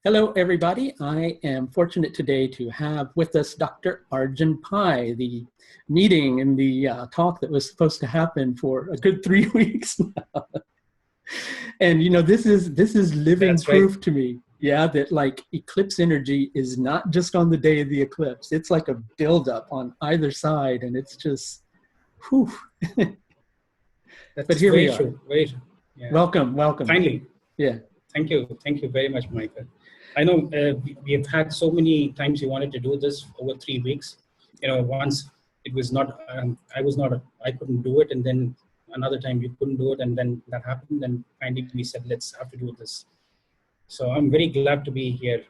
Hello, everybody. I am fortunate today to have with us Dr. Arjun Pai. The meeting and the talk that was supposed to happen for a good 3 weeks now. And this is living That's proof right. to me, yeah, that like eclipse energy is not just on the day of the eclipse. It's like a buildup on either side, and it's just, whew. But That's here we very are. true. Very true. Yeah. Welcome. Finally. Yeah. Thank you. Thank you very much, Michael. I know we have had so many times you wanted to do this over 3 weeks. Once it was not, I couldn't do it. And then another time you couldn't do it. And then that happened. And finally we said, let's have to do this. So I'm very glad to be here.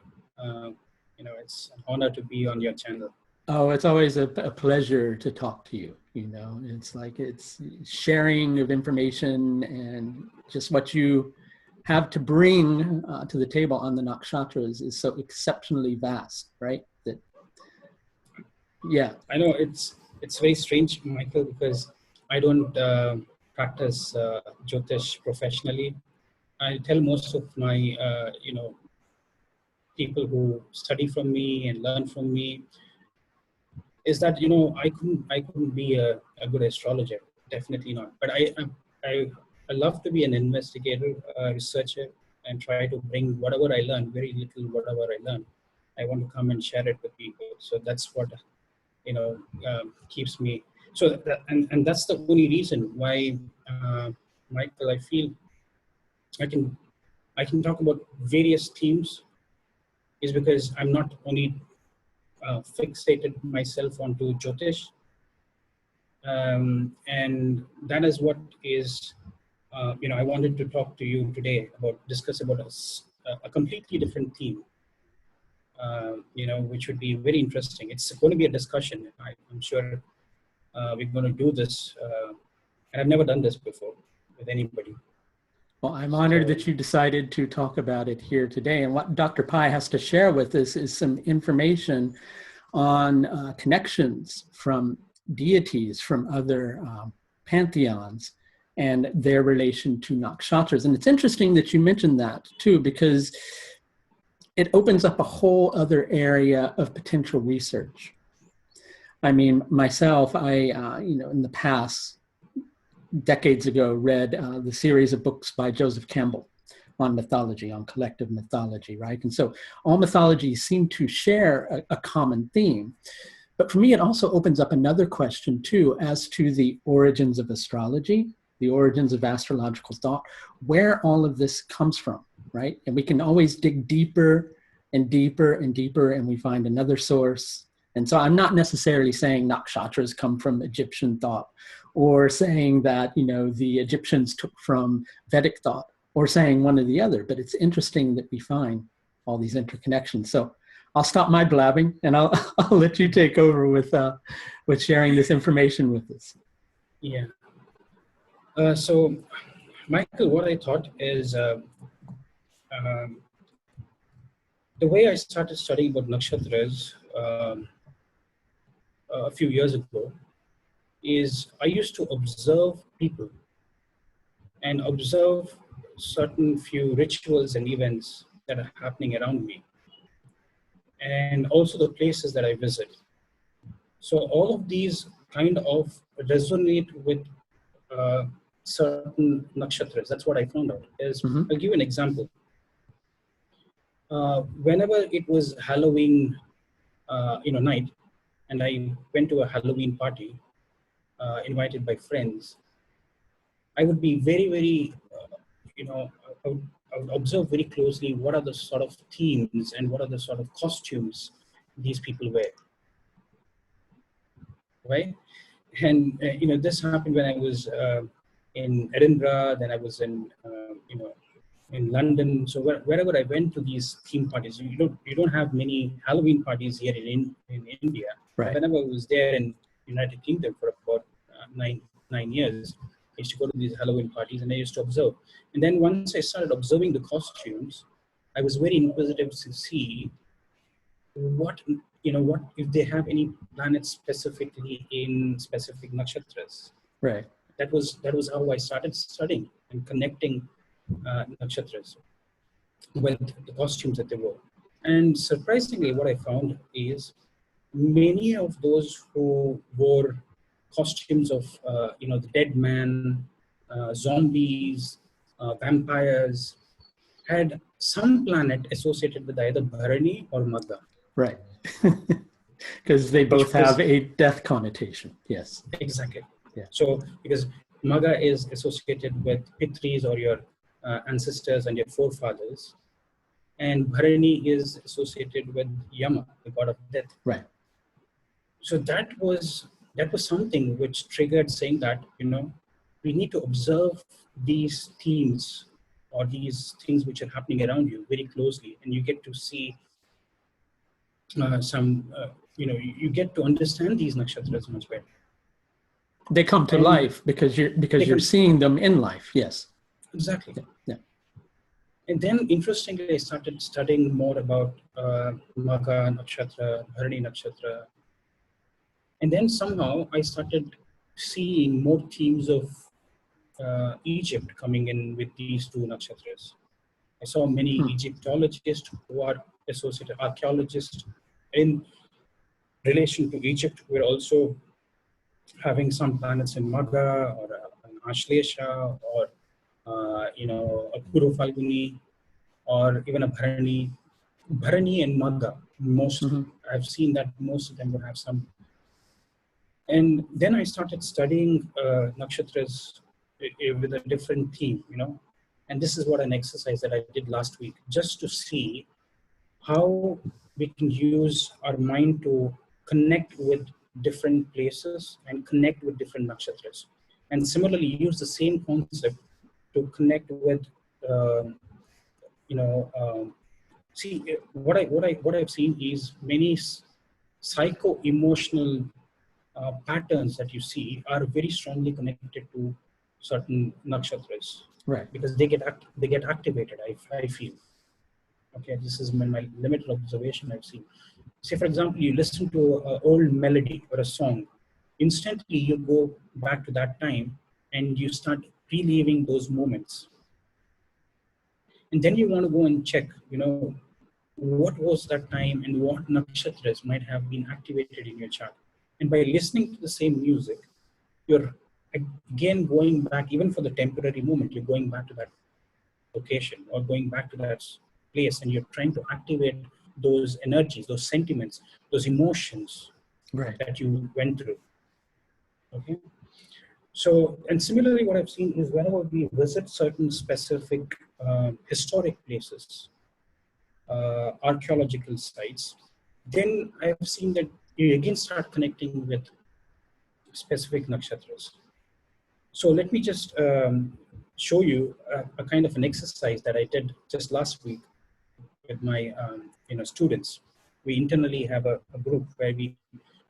It's an honor to be on your channel. Oh, it's always a pleasure to talk to you. It's like it's sharing of information and just what you have to bring to the table on the nakshatras is so exceptionally vast, right? That, yeah. I know it's very strange, Michael, because I don't practice Jyotish professionally. I tell most of my people who study from me and learn from me is that I couldn't be a good astrologer, definitely not. But I love to be an investigator, researcher, and try to bring whatever I learn, very little whatever I learn, I want to come and share it with people. So that's what keeps me. So and that's the only reason why, Michael, I feel I can talk about various themes, is because I'm not only fixated myself onto Jyotish, and that is what is I wanted to talk to you today discuss about a completely different theme, which would be very interesting. It's going to be a discussion. I'm sure we're going to do this, and I've never done this before with anybody. Well, I'm honored that you decided to talk about it here today. And what Dr. Pai has to share with us is some information on connections from deities from other pantheons and their relation to nakshatras. And it's interesting that you mentioned that too, because it opens up a whole other area of potential research. I mean, myself, in the past, decades ago, read the series of books by Joseph Campbell on mythology, on collective mythology, right? And so all mythologies seem to share a common theme. But for me, it also opens up another question too, as to the origins of astrology, the origins of astrological thought, where all of this comes from, right? And we can always dig deeper and deeper and deeper, and we find another source. And so I'm not necessarily saying nakshatras come from Egyptian thought, or saying that, the Egyptians took from Vedic thought, or saying one or the other, but it's interesting that we find all these interconnections. So I'll stop my blabbing and I'll let you take over with sharing this information with us. Yeah. So, Michael, what I thought is the way I started studying about nakshatras a few years ago is I used to observe people and observe certain few rituals and events that are happening around me, and also the places that I visit. So all of these kind of resonate with certain nakshatras. That's what I found out. I'll give you an example. Whenever it was Halloween, night, and I went to a Halloween party, invited by friends, I would be very, very, I would observe very closely what are the sort of themes and what are the sort of costumes these people wear, right? And, this happened when I was in Edinburgh, then I was in, in London. So wherever I went to these theme parties, you don't have many Halloween parties here in India. Right. Whenever I was there in United Kingdom for about 9 years, I used to go to these Halloween parties and I used to observe. And then once I started observing the costumes, I was very inquisitive to see what if they have any planets specifically in specific nakshatras. Right. That was how I started studying and connecting nakshatras. with the costumes that they wore. And surprisingly, what I found is many of those who wore costumes of, the dead man, zombies, vampires, had some planet associated with either Bharani or Magga. Right. Because they both have a death connotation. Yes. Exactly. Yeah. So, because Magga is associated with Pitris, or your ancestors and your forefathers, and Bharani is associated with Yama, the god of death. Right. So that was something which triggered saying that, we need to observe these themes or these things which are happening around you very closely, and you get to see you get to understand these nakshatras much better. They come to life because you're seeing them in life. Yes. Exactly. Yeah. And then, interestingly, I started studying more about Magga Nakshatra, Bharani Nakshatra. And then somehow I started seeing more themes of Egypt coming in with these two nakshatras. I saw many Egyptologists who are associated, archaeologists in relation to Egypt. We're also having some planets in Magga or an Ashlesha or a Puro Phalguni, or even a Bharani. Bharani and Magga, I've seen that most of them would have some. And then I started studying nakshatras with a different theme, and this is what an exercise that I did last week, just to see how we can use our mind to connect with different places and connect with different nakshatras. And similarly, use the same concept to connect with, what I've seen is many psycho-emotional patterns that you see are very strongly connected to certain nakshatras, right? Because they get activated. I feel. Okay, this is my limited observation I've seen. Say, for example, you listen to an old melody or a song, instantly you go back to that time and you start reliving those moments. And then you want to go and check, what was that time and what nakshatras might have been activated in your chart. And by listening to the same music, you're again going back, even for the temporary moment, you're going back to that location or going back to that place, and you're trying to activate those energies, those sentiments, those emotions that you went through. Okay. So, and similarly, what I've seen is whenever we visit certain specific historic places, archaeological sites, then I've seen that you again start connecting with specific nakshatras. So let me just show you a kind of an exercise that I did just last week with my students. We internally have a group where we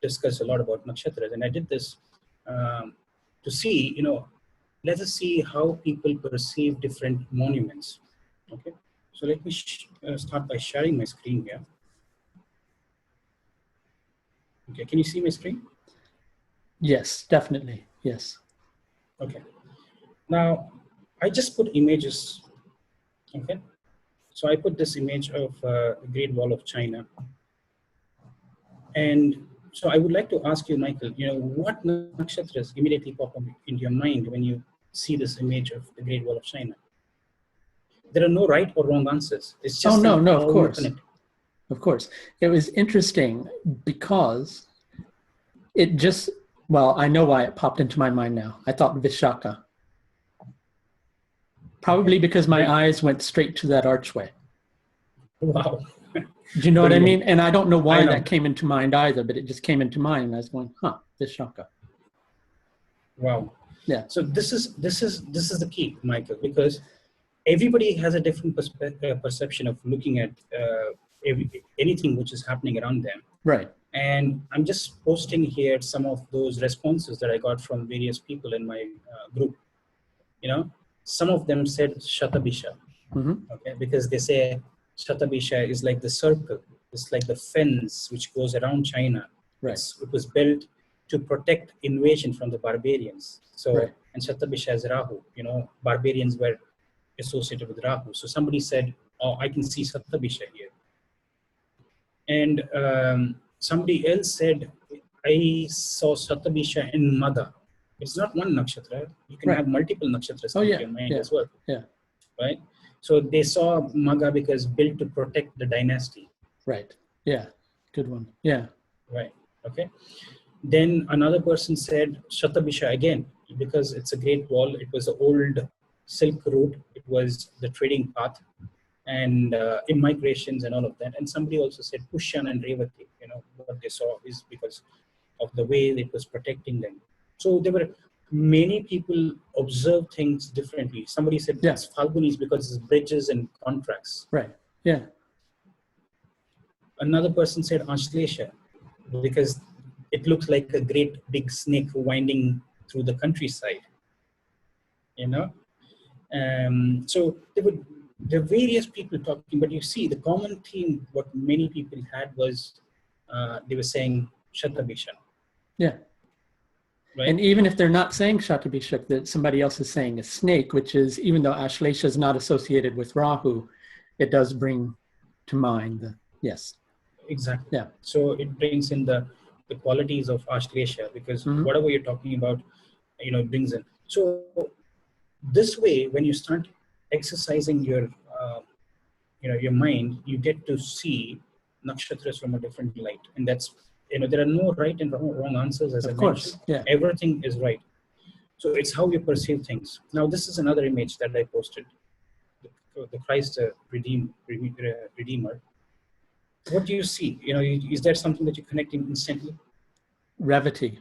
discuss a lot about nakshatras, and I did this to see, let us see how people perceive different monuments. Okay, so let me start by sharing my screen here. Okay, can you see my screen? Yes, definitely. Yes. Okay. Now, I just put images. Okay. So I put this image of the Great Wall of China. And so I would like to ask you, Michael, what nakshatras immediately pop up into your mind when you see this image of the Great Wall of China? There are no right or wrong answers. It's just no, of course. Of course. It was interesting because it just, well, I know why it popped into my mind now. I thought Vishaka. Probably because my eyes went straight to that archway. Wow. Do you know what I mean? And I don't know why that came into mind either, but it just came into mind, and I was going, Vishaka. Wow. Yeah. So this is the key, Michael, because everybody has a different perception of looking at anything which is happening around them. Right. And I'm just posting here some of those responses that I got from various people in my group. Some of them said Shatabisha, okay, because they say Shatabisha is like the circle. It's like the fence which goes around China. Right. It was built to protect invasion from the barbarians. So, and Shatabisha is Rahu. Barbarians were associated with Rahu. So somebody said or I can see Satabisha here. And somebody else said, I saw Satabisha in Mada. It's not one nakshatra. You can have multiple nakshatras in your mind as well. Right? So they saw Maga because built to protect the dynasty. Right. Yeah. Good one. Yeah. Right. Okay. Then another person said Shatabisha again, because it's a great wall. It was the old Silk Route. It was the trading path and immigrations and all of that. And somebody also said Pushyan and Revati, what they saw is because of the way it was protecting them. So there were many people observe things differently. Somebody said it's Phalguni because it's bridges and contracts. Right. Yeah. Another person said Ashlesha because it looks like a great big snake winding through the countryside. So there were various people talking, but you see the common theme, what many people had was they were saying Shatabisha. Yeah. Right? And even if they're not saying Shatabishak, that somebody else is saying a snake, which is, even though Ashlesha is not associated with Rahu, it does bring to mind the, yes. Exactly. Yeah. So it brings in the qualities of Ashlesha because whatever you're talking about, it brings in. So this way, when you start exercising your, your mind, you get to see nakshatras from a different light. And that's, there are no right and wrong answers, as I mentioned. Yeah. Everything is right. So it's how you perceive things. Now, this is another image that I posted. The Christ Redeemer. What do you see? Is there something that you're connecting instantly? Revati.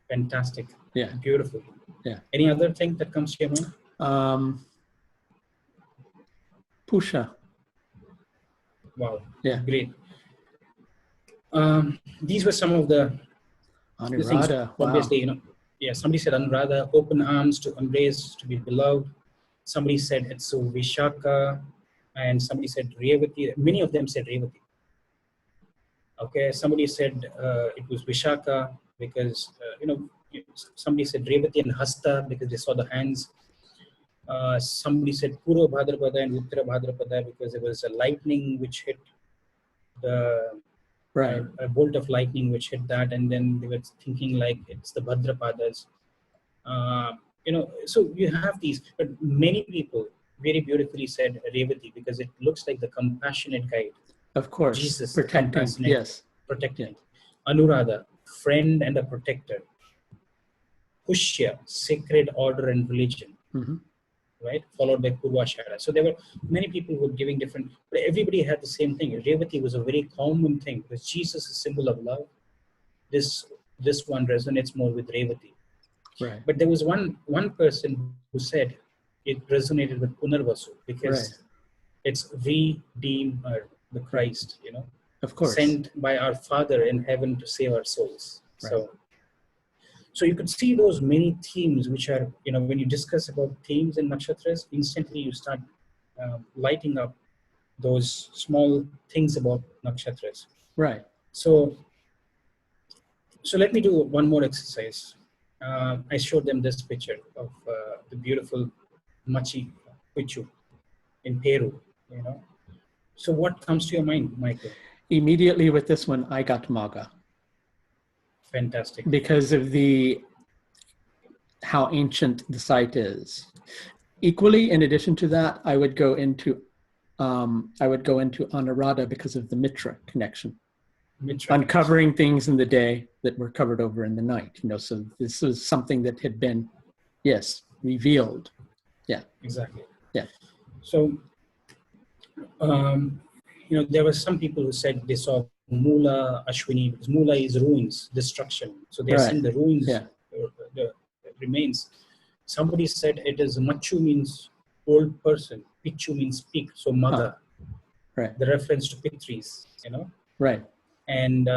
Fantastic. Yeah. Beautiful. Yeah. Any other thing that comes to your mind? Pusha. Wow. Yeah. Great. These were some of the things. Anuradha. Obviously, somebody said Anuradha, open arms to embrace, to be beloved. Somebody said it's so Vishaka, and somebody said Revati. Many of them said Revati. Okay, somebody said it was Vishaka because, somebody said Revati and Hasta because they saw the hands. Somebody said Purva Bhadrapada and Uttara Bhadrapada because there was a lightning which hit a bolt of lightning which hit that, and then they were thinking like it's the Bhadrapadas. So you have these, but many people very beautifully said Revati because it looks like the compassionate guide. Of course. Jesus, protecting. Yes. Protecting. Yeah. Anuradha, friend and a protector. Pushya, sacred order and religion. Right? Followed by Purvashara. So there were many people who were giving different, but everybody had the same thing. Revati was a very common thing because Jesus is a symbol of love. This one resonates more with Revati. Right. But there was one person who said it resonated with Punarvasu because it's Redeemer, the Christ, of course, sent by our Father in heaven to save our souls. So you could see those many themes which are, when you discuss about themes in nakshatras, instantly you start lighting up those small things about nakshatras. Right. So let me do one more exercise. I showed them this picture of the beautiful Machu Picchu in Peru, So what comes to your mind, Michael? Immediately with this one, I got Maga. Fantastic. Because of how ancient the site is. Equally, in addition to that, I would go into Anuradha because of the Mitra connection. Uncovering things in the day that were covered over in the night. So this was something that had been, revealed. Yeah. Exactly. Yeah. So, there were some people who said they saw Mula Ashwini, because Mula is ruins, destruction. So they're seeing the ruins, the remains. Somebody said it is Machu means old person, Picchu means peak, so mother. The reference to Pitris, Right. And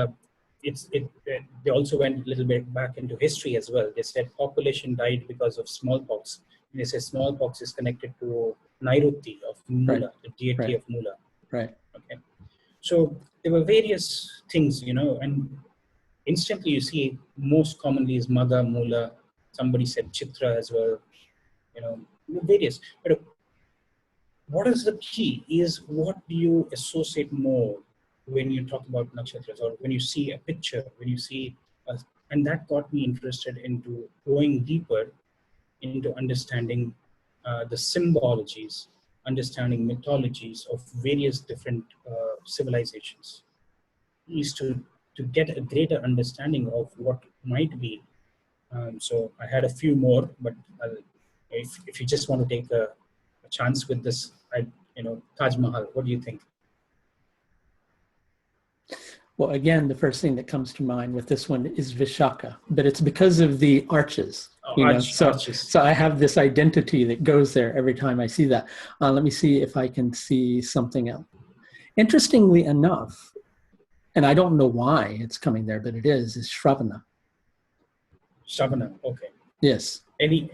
they also went a little bit back into history as well. They said population died because of smallpox. And they said smallpox is connected to Nairuti of Mula, the deity of Mula. Right. Okay. So there were various things, and instantly you see most commonly is Maga, Mula. Somebody said Chitra as well, various. But what is the key is what do you associate more when you talk about nakshatras, or when you see a picture, when you see and that got me interested into going deeper into understanding the symbologies, understanding mythologies of various different civilizations, is to get a greater understanding of what might be. So I had a few more, but if you just want to take a chance with this, Taj Mahal, what do you think? Well, again, the first thing that comes to mind with this one is Vishaka, but it's because of the arches. Arches. So I have this identity that goes there every time I see that. Let me see if I can see something else. Interestingly enough, and I don't know why it's coming there, but it is Shravana. Shravana, okay. Yes. Any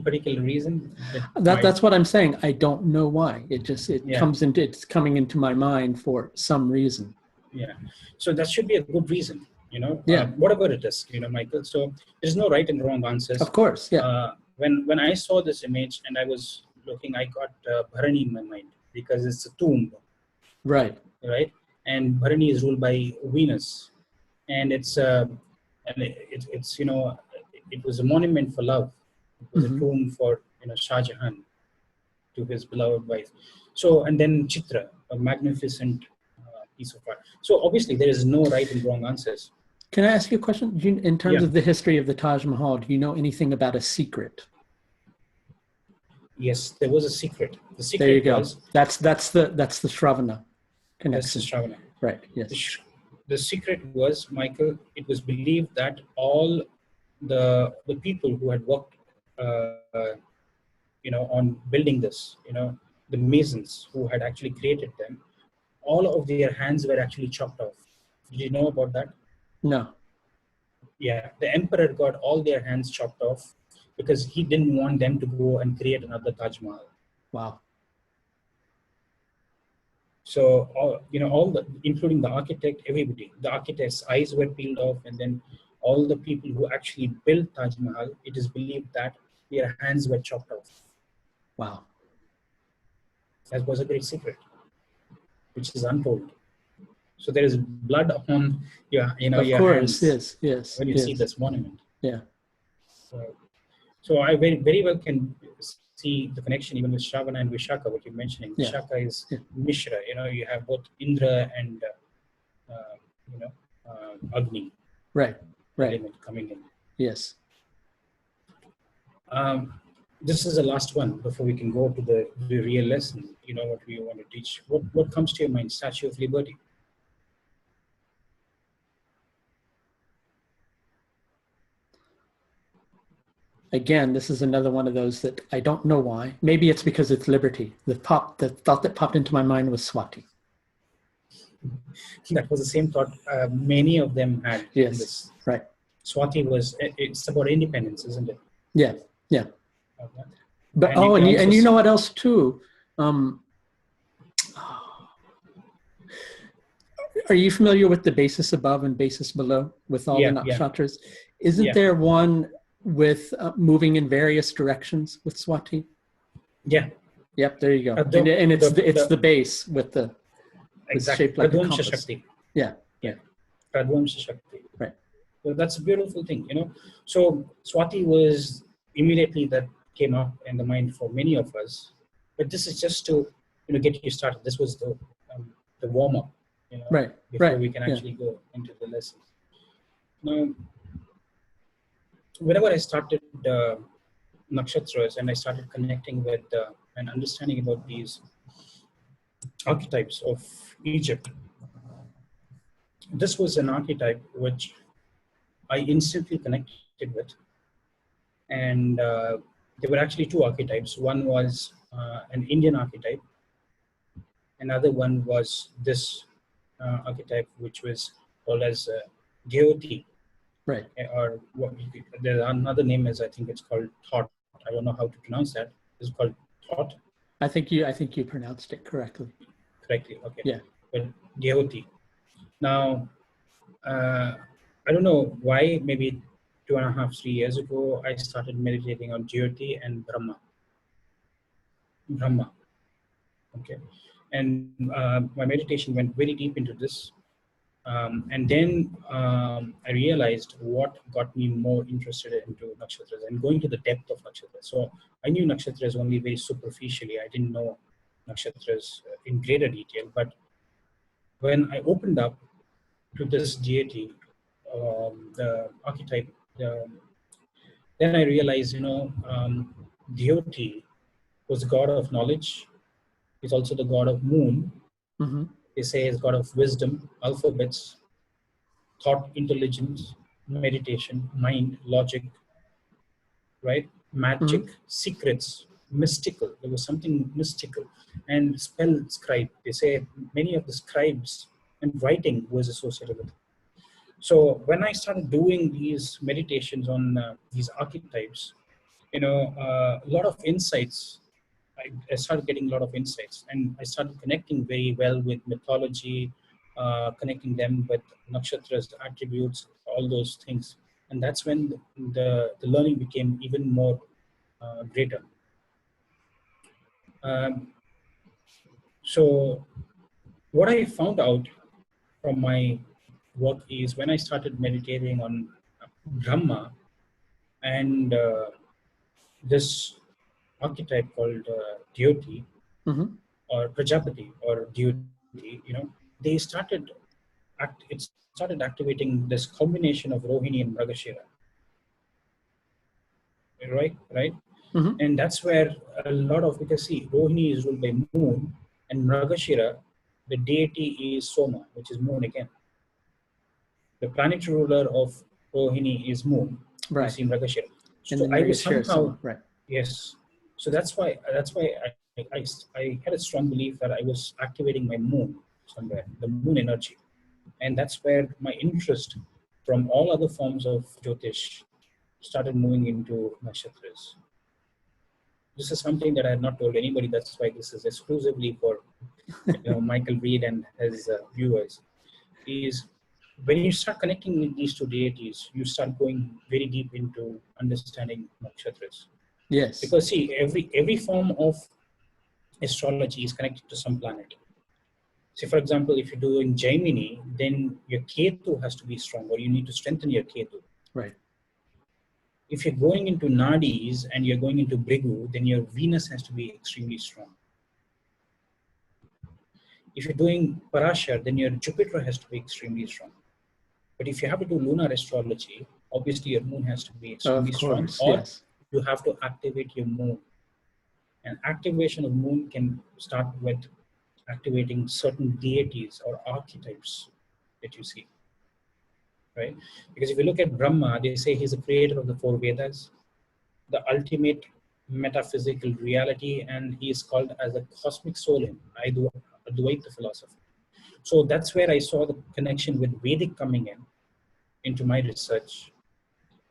particular reason? That's what I'm saying. I don't know why. It's coming into my mind for some reason. Yeah. So that should be a good reason, Yeah. Whatever it is, Michael. So there's no right and wrong answers. Of course. Yeah. When I saw this image and I was looking, I got Bharani in my mind because it's a tomb. Right. Right. And Bharani is ruled by Venus, and it was a monument for love. It was a tomb for Shah Jahan to his beloved wife. So, and then Chitra, a magnificent piece of art. So obviously there is no right and wrong answers. Can I ask you a question? In terms of the history of the Taj Mahal, do you know anything about a secret? Yes, there was a secret. The secret there you go. was that's the Shravana connection. That's the Shravana. Right. Yes. The secret was, Michael, it was believed that all the people who had worked on building this, the masons who had actually created them, all of their hands were actually chopped off. Did you know about that? No. Yeah, the emperor got all their hands chopped off because he didn't want them to go and create another Taj Mahal. Wow. So, including the architect, everybody, the architect's eyes were peeled off, and then all the people who actually built Taj Mahal, it is believed that their hands were chopped off. Wow. That was a great secret, which is untold. So there is blood on your hands. Yes. When you see this monument. Yeah. So I very, very well can see the connection even with Shravana and Vishaka, what you're mentioning. Yeah. Vishaka is Mishra. You have both Indra and Agni. Right. Element coming in. Yes. This is the last one before we can go to the real lesson. What we want to teach. What comes to your mind? Statue of Liberty. Again, this is another one of those that I don't know why. Maybe it's because it's liberty. The thought that popped into my mind was Swati. That was the same thought many of them had. Yes, right. Swati it's about independence, isn't it? Yeah. But and you know what else too? Are you familiar with the basis above and basis below with all the nakshatras? Isn't there one with moving in various directions with Swati? Yeah. Yep. There you go. And it's the base with the exactly shaped like a Pradvamsha compass. Shakti. Yeah. Pradvamsha Shakti. Right. So that's a beautiful thing, So Swati was immediately that came up in the mind for many of us. But this is just to get you started. This was the warm up, before we can actually go into the lesson. Now, whenever I started nakshatras and I started connecting with and understanding about these archetypes of Egypt, this was an archetype which I instantly connected with. And there were actually two archetypes. One was an Indian archetype. Another one was this archetype, which was called as Dyehuty. Right. Or there's another name I think it's called Thought. I don't know how to pronounce that. It's called Thought. I think you pronounced it correctly. Correctly, okay. Yeah. But Dyehuty. Now, I don't know why. Maybe 2.5, 3 years ago, I started meditating on Dyehuty and Brahma. Okay, and my meditation went very deep into this. And then I realized what got me more interested into nakshatras and going to the depth of nakshatras. So I knew nakshatras only very superficially. I didn't know nakshatras in greater detail. But when I opened up to this deity, the archetype, then I realized, Dyehuty was the god of knowledge. He's also the god of moon. Mm-hmm. They say he's god of wisdom, alphabets, thought, intelligence, meditation, mind, logic, right? Magic, secrets, mystical. There was something mystical. And spell scribe. They say many of the scribes and writing was associated with it. So when I started doing these meditations on these archetypes, a lot of insights. I started getting a lot of insights, and I started connecting very well with mythology, connecting them with nakshatras, attributes, all those things. And that's when the learning became even more greater. So what I found out from my work is when I started meditating on Brahma and this archetype called Dyehuty or Prajapati or Dyehuty, they started it started activating this combination of Rohini and Mrigashira. Right? And that's where a lot of, because see, Rohini is ruled by moon, and Mrigashira, the deity is Soma, which is moon again. The planetary ruler of Rohini is moon, right? You see Mrigashira. So I was somehow, right. Yes. So that's why I had a strong belief that I was activating my moon somewhere, the moon energy. And that's where my interest from all other forms of Jyotish started moving into nakshatras. This is something that I had not told anybody. That's why this is exclusively for Michael Reed and his viewers. Is when you start connecting with these two deities, you start going very deep into understanding nakshatras. Yes. Because see, every form of astrology is connected to some planet. See, for example, if you're doing Gemini, then your Ketu has to be strong, or you need to strengthen your Ketu. Right. If you're going into Nadis and you're going into Bhrigu, then your Venus has to be extremely strong. If you're doing Parashar, then your Jupiter has to be extremely strong. But if you have to do lunar astrology, obviously your moon has to be extremely strong, or yes. You have to activate your moon. And activation of moon can start with activating certain deities or archetypes that you see, right? Because if you look at Brahma, they say he's the creator of the 4 Vedas, the ultimate metaphysical reality, and he is called as the cosmic soul in Advaita philosophy. So that's where I saw the connection with Vedic coming into my research.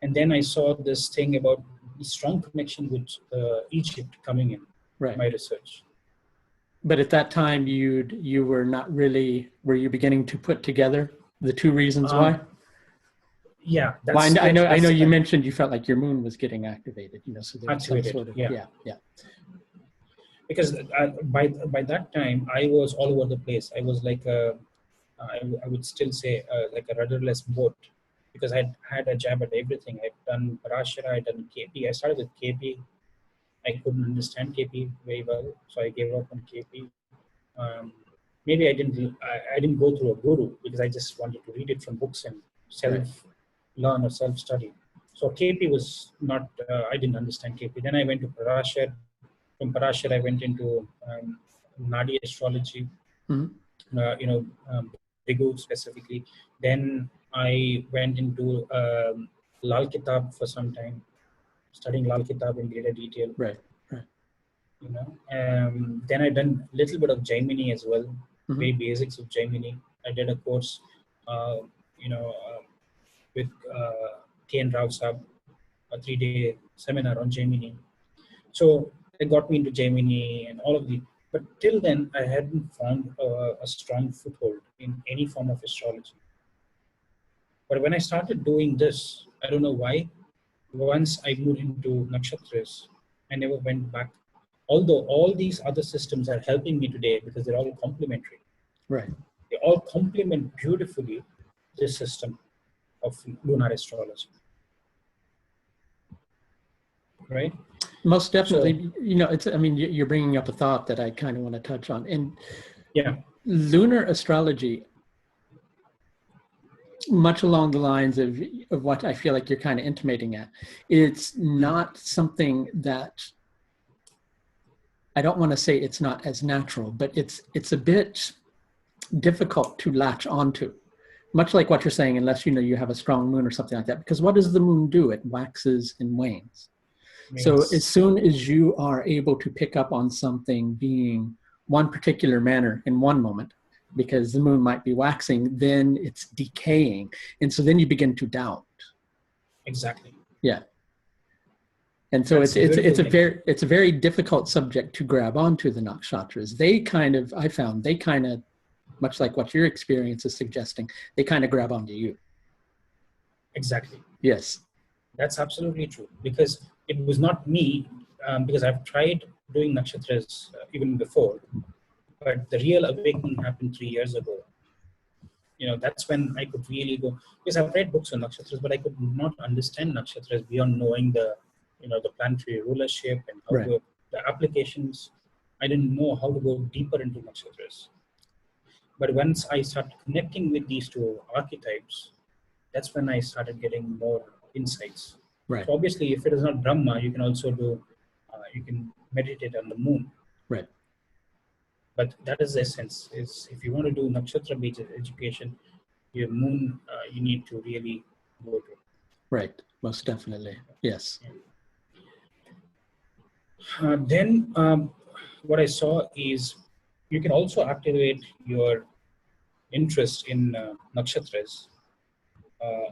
And then I saw this thing about the strong connection with Egypt coming in my research. But at that time, you were not really, were you beginning to put together the 2 reasons why? Yeah, I know you mentioned you felt like your moon was getting activated, so there was some sort of, yeah. Because by that time, I was all over the place. I was like I would still say like a rudderless boat, because I had a jab at everything. I'd done Parashara, I'd done KP. I started with KP. I couldn't understand KP very well, so I gave up on KP. Maybe I didn't go through a guru, because I just wanted to read it from books and self-learn or self-study. So KP was not, I didn't understand KP. Then I went to Parashar. From Parashar, I went into Nadi astrology, Bhrigu specifically. Then I went into Lal Kitab for some time, studying Lal Kitab in greater detail. Right. Then I done a little bit of Gemini as well, very basics of Gemini. I did a course, with K.N. Rao Saab, a 3-day seminar on Gemini. So it got me into Gemini and all of the. But till then, I hadn't found a strong foothold in any form of astrology. But when I started doing this, I don't know why, once I moved into nakshatras, I never went back. Although all these other systems are helping me today because they're all complementary. Right. They all complement beautifully this system of lunar astrology. Right? Most definitely. So, I mean, you're bringing up a thought that I kind of want to touch on. And yeah, lunar astrology, much along the lines of what I feel like you're kind of intimating at, it's not something that, I don't want to say it's not as natural, but it's a bit difficult to latch onto. Much like what you're saying, unless you have a strong moon or something like that. Because what does the moon do? It waxes and wanes. So as soon as you are able to pick up on something being one particular manner in one moment, because the moon might be waxing, then it's decaying. And so then you begin to doubt. Exactly. Yeah. And so it's a very difficult subject to grab onto, the nakshatras. I found they kind of, much like what your experience is suggesting, they kind of grab onto you. Exactly. Yes. That's absolutely true, because it was not me, because I've tried doing nakshatras even before, but the real awakening happened 3 years ago. That's when I could really go, because I've read books on nakshatras, but I could not understand nakshatras beyond knowing the planetary rulership and how the applications. I didn't know how to go deeper into nakshatras. But once I started connecting with these two archetypes, that's when I started getting more insights. Right. So obviously, if it is not Brahma, you can also do, you can meditate on the moon. Right. But that is the essence, is if you want to do nakshatra-based education, your moon, you need to really go to. Right. Most definitely. Yes. Then what I saw is you can also activate your interest in nakshatras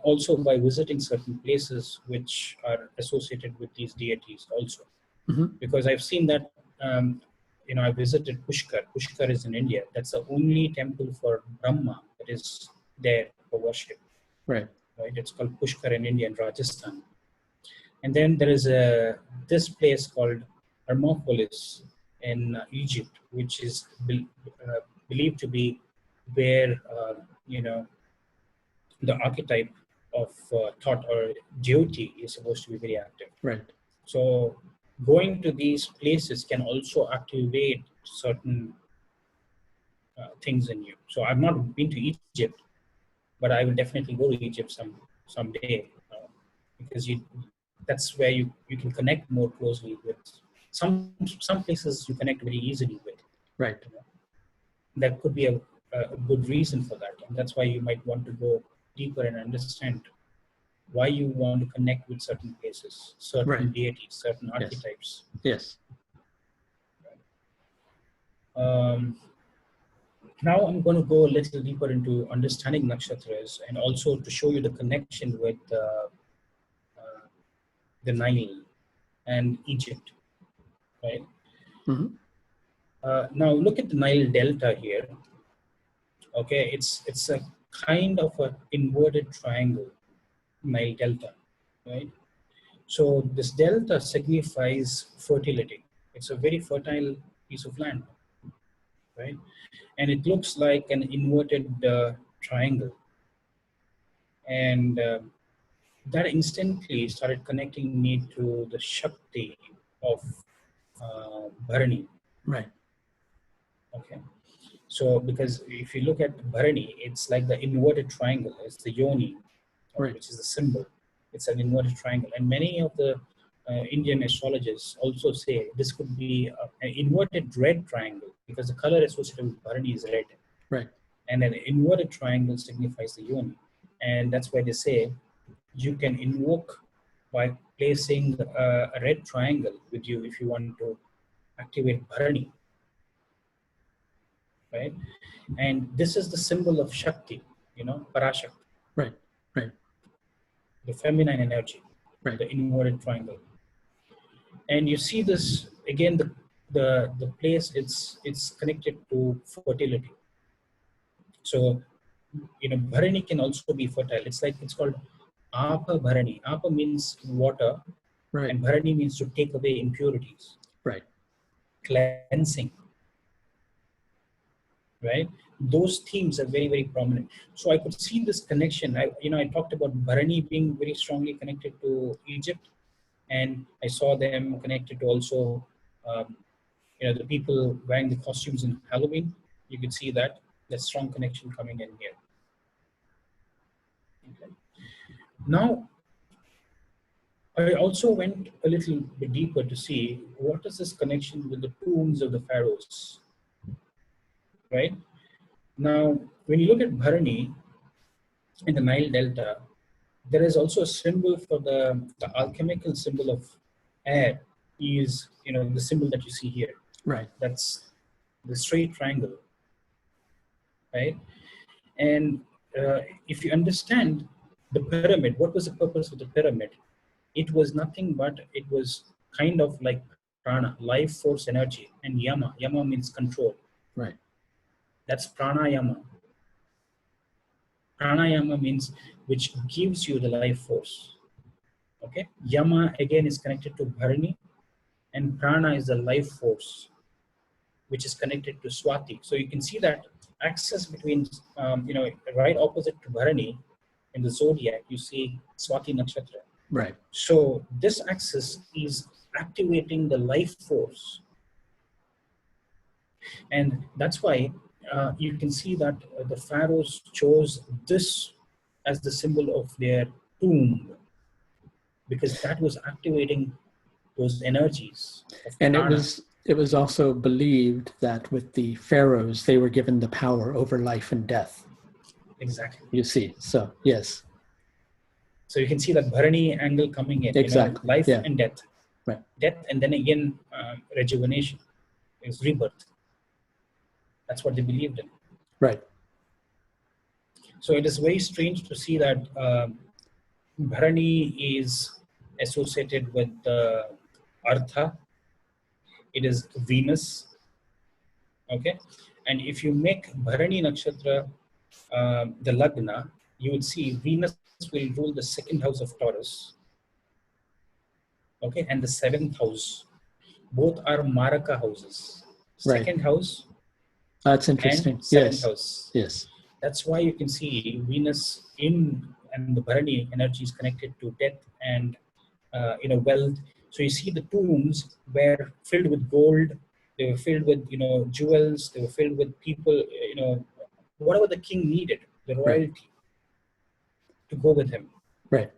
also by visiting certain places which are associated with these deities also. Mm-hmm. Because I've seen that, I visited Pushkar. Pushkar is in India. That's the only temple for Brahma that is there for worship. Right. It's called Pushkar in India, in Rajasthan. And then there is this place called Hermopolis in Egypt, which is believed to be where, the archetype of thought or Dyehuty is supposed to be very active. Right. So going to these places can also activate certain things in you. So I've not been to Egypt, but I will definitely go to Egypt someday, because that's where you can connect more closely with some places you connect very easily with. Right. That could be a good reason for that, and that's why you might want to go deeper and understand why you want to connect with certain places, certain deities, certain archetypes. Yes. Now I'm going to go a little deeper into understanding nakshatras, and also to show you the connection with the Nile and Egypt, right? Mm-hmm. Now look at the Nile Delta here. Okay, it's a kind of an inverted triangle, Nile Delta, right? So this delta signifies fertility. It's a very fertile piece of land, right? And it looks like an inverted triangle. And that instantly started connecting me to the Shakti of Bharani. Right. Okay. So because if you look at Bharani, it's like the inverted triangle. It's the yoni, which is the symbol. It's an inverted triangle. And many of the Indian astrologers also say this could be an inverted red triangle, because the color associated with Bharani is red. Right. And an inverted triangle signifies the yoni. And that's why they say you can invoke by placing a red triangle with you if you want to activate Bharani. Right? And this is the symbol of Shakti, Parashakti. Right. Right. The feminine energy, right. The inverted triangle. And you see this again, the place it's connected to fertility. So, Bharani can also be fertile. It's called Apah Bharani. Apah means water, right. and Bharani means to take away impurities. Right. cleansing, right? Those themes are very, very prominent. So I could see this connection. I talked about Bharani being very strongly connected to Egypt, and I saw them connected to also, the people wearing the costumes in Halloween. You could see that strong connection coming in here. Okay. Now, I also went a little bit deeper to see what is this connection with the tombs of the pharaohs, right? Now, when you look at Bharani in the Nile Delta, there is also a symbol for the alchemical symbol of air is, the symbol that you see here. Right. That's the straight triangle, right? And if you understand the pyramid, what was the purpose of the pyramid? It was nothing but it was kind of like prana, life force energy, and yama. Yama means control. Right. That's pranayama. Pranayama means which gives you the life force. Okay. Yama again is connected to Bharani, and prana is the life force, which is connected to Swati. So you can see that axis between, right opposite to Bharani in the zodiac, you see Swati Nakshatra. Right. So this axis is activating the life force. And that's why you can see that the pharaohs chose this as the symbol of their tomb, because that was activating those energies. And it was also believed that with the pharaohs, they were given the power over life and death. Exactly. You see, so yes. So you can see that Bharani angle coming in, exactly. Life and death. Right. Death and then again rejuvenation is rebirth. That's what they believed in. Right. So it is very strange to see that Bharani is associated with Artha. It is Venus. Okay. And if you make Bharani Nakshatra the Lagna, you would see Venus will rule the second house of Taurus. Okay. And the seventh house. Both are Maraka houses. Second house. That's interesting. And seventh house. Yes. That's why you can see Venus and the Bharani energy is connected to death and wealth. So you see the tombs were filled with gold. They were filled with jewels. They were filled with people. Whatever the king needed, the royalty to go with him. Right.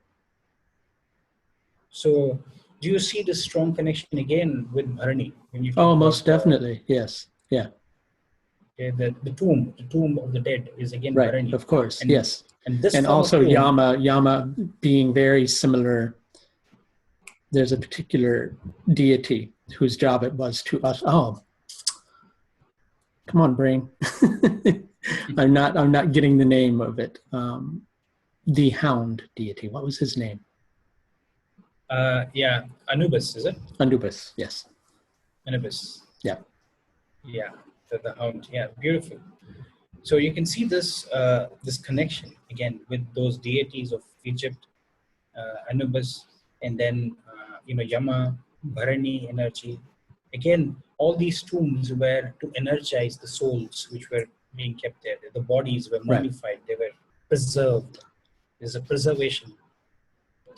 So do you see this strong connection again with Bharani? When you most definitely. Yes. Yeah. Okay, the tomb of the dead is again Bharani. Of course, and, yes. And also Yama being very similar. There's a particular deity whose job it was to us. Oh, come on, brain. I'm not getting the name of it. The hound deity. What was his name? Anubis, is it? Anubis, yes. Anubis. Yeah. Yeah. The hound, beautiful. So you can see this this connection again with those deities of Egypt, Anubis, and then Yama, Bharani energy. Again, all these tombs were to energize the souls which were being kept there. The bodies were mummified; they were preserved. There's a preservation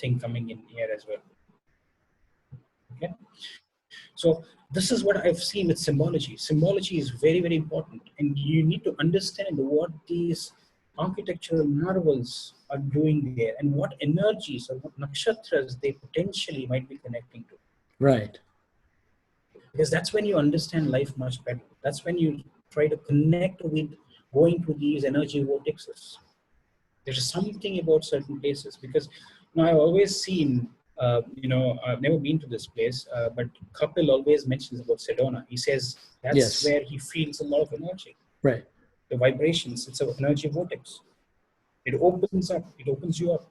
thing coming in here as well. Okay, so this is what I've seen with symbology. Symbology is very, very important. And you need to understand what these architectural marvels are doing there and what energies or what nakshatras they potentially might be connecting to. Right. Because that's when you understand life much better. That's when you try to connect with going to these energy vortexes. There's something about certain places because I've always seen I've never been to this place, but Kapil always mentions about Sedona. He says that's where he feels a lot of energy. Right. The vibrations, it's an energy vortex. It opens up, it opens you up.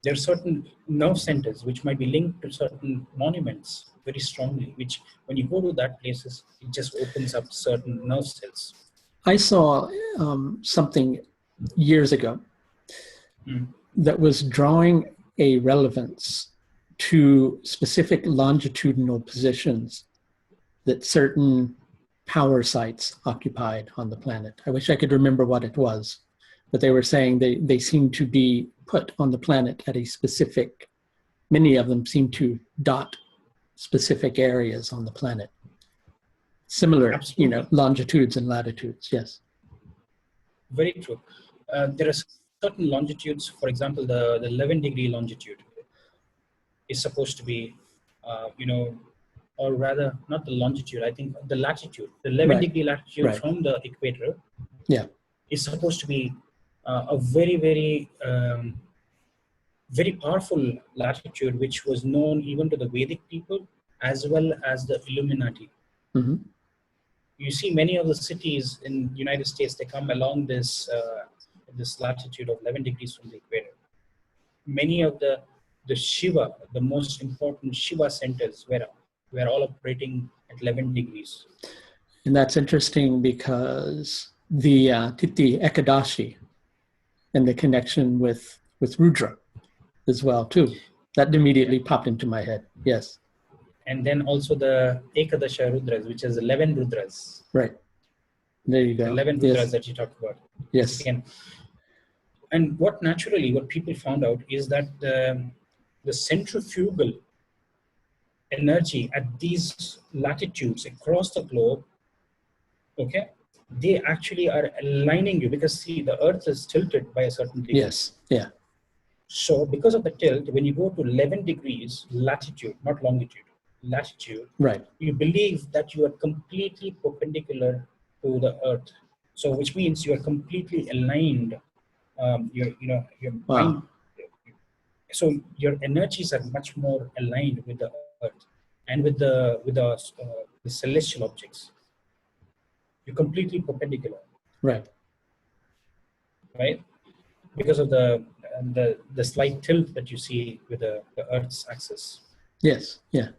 There are certain nerve centers which might be linked to certain monuments very strongly, which when you go to that places, it just opens up certain nerve cells. I saw something years ago that was drawing a relevance to specific longitudinal positions that certain power sites occupied on the planet. I wish I could remember what it was, but they were saying they seem to be put on the planet at a specific, many of them seem to dot specific areas on the planet. Similar, Absolutely. longitudes and latitudes, yes. Very true. There are certain longitudes, for example, the 11-degree longitude is supposed to be, or rather not the longitude, I think the latitude, the 11-degree latitude from the equator is supposed to be a very, very, very powerful latitude, which was known even to the Vedic people as well as the Illuminati. Mm-hmm. You see many of the cities in the United States, they come along this latitude of 11 degrees from the equator. Many of the Shiva, the most important Shiva centers were all operating at 11 degrees. And that's interesting because the Titi Ekadashi and the connection with Rudra as well too. That immediately popped into my head, yes. And then also the Ekadasha Rudras, which is 11 Rudras. Right. There you go. 11 Rudras that you talked about. Yes. Again. And what people found out is that the centrifugal energy at these latitudes across the globe, okay, they actually are aligning you, because see, the earth is tilted by a certain degree. Yes, yeah. So because of the tilt, when you go to 11 degrees latitude, not longitude, latitude, right, you believe that you are completely perpendicular to the earth. So which means you are completely aligned. Your mind, so your energies are much more aligned with the earth and with the celestial objects. You're completely perpendicular. Right. Right? Because of the slight tilt that you see with the Earth's axis. Yes. Yeah.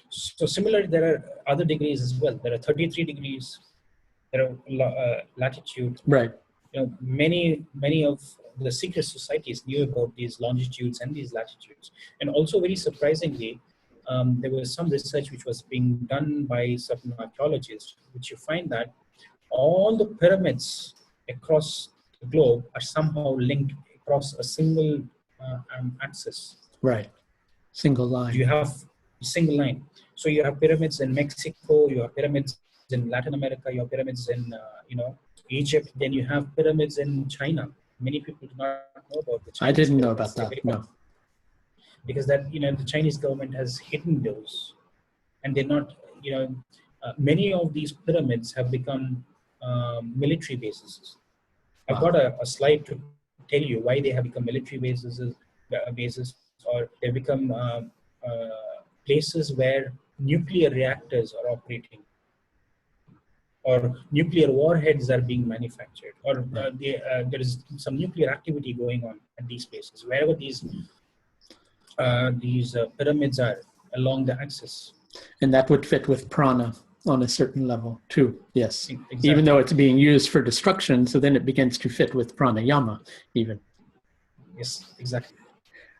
So similarly, there are other degrees as well. There are 33 degrees. There are latitude. Right. Many of the secret societies knew about these longitudes and these latitudes. And also, very surprisingly, there was some research which was being done by certain archaeologists, which you find that all the pyramids across the globe are somehow linked across a single axis. Right. Single line. You have a single line. So you have pyramids in Mexico, you have pyramids in Latin America, you have pyramids in Egypt, then you have pyramids in China. Many people do not know about the Chinese I didn't pyramids. know about that, no. Because that, the Chinese government has hidden those. And they're not, many of these pyramids have become military bases. I've got a slide to tell you why they have become military bases, or they become places where nuclear reactors are operating, or nuclear warheads are being manufactured, or there is some nuclear activity going on at these places, wherever these pyramids are along the axis. And that would fit with prana on a certain level too, yes. Exactly. Even though it's being used for destruction, so then it begins to fit with pranayama even. Yes, exactly.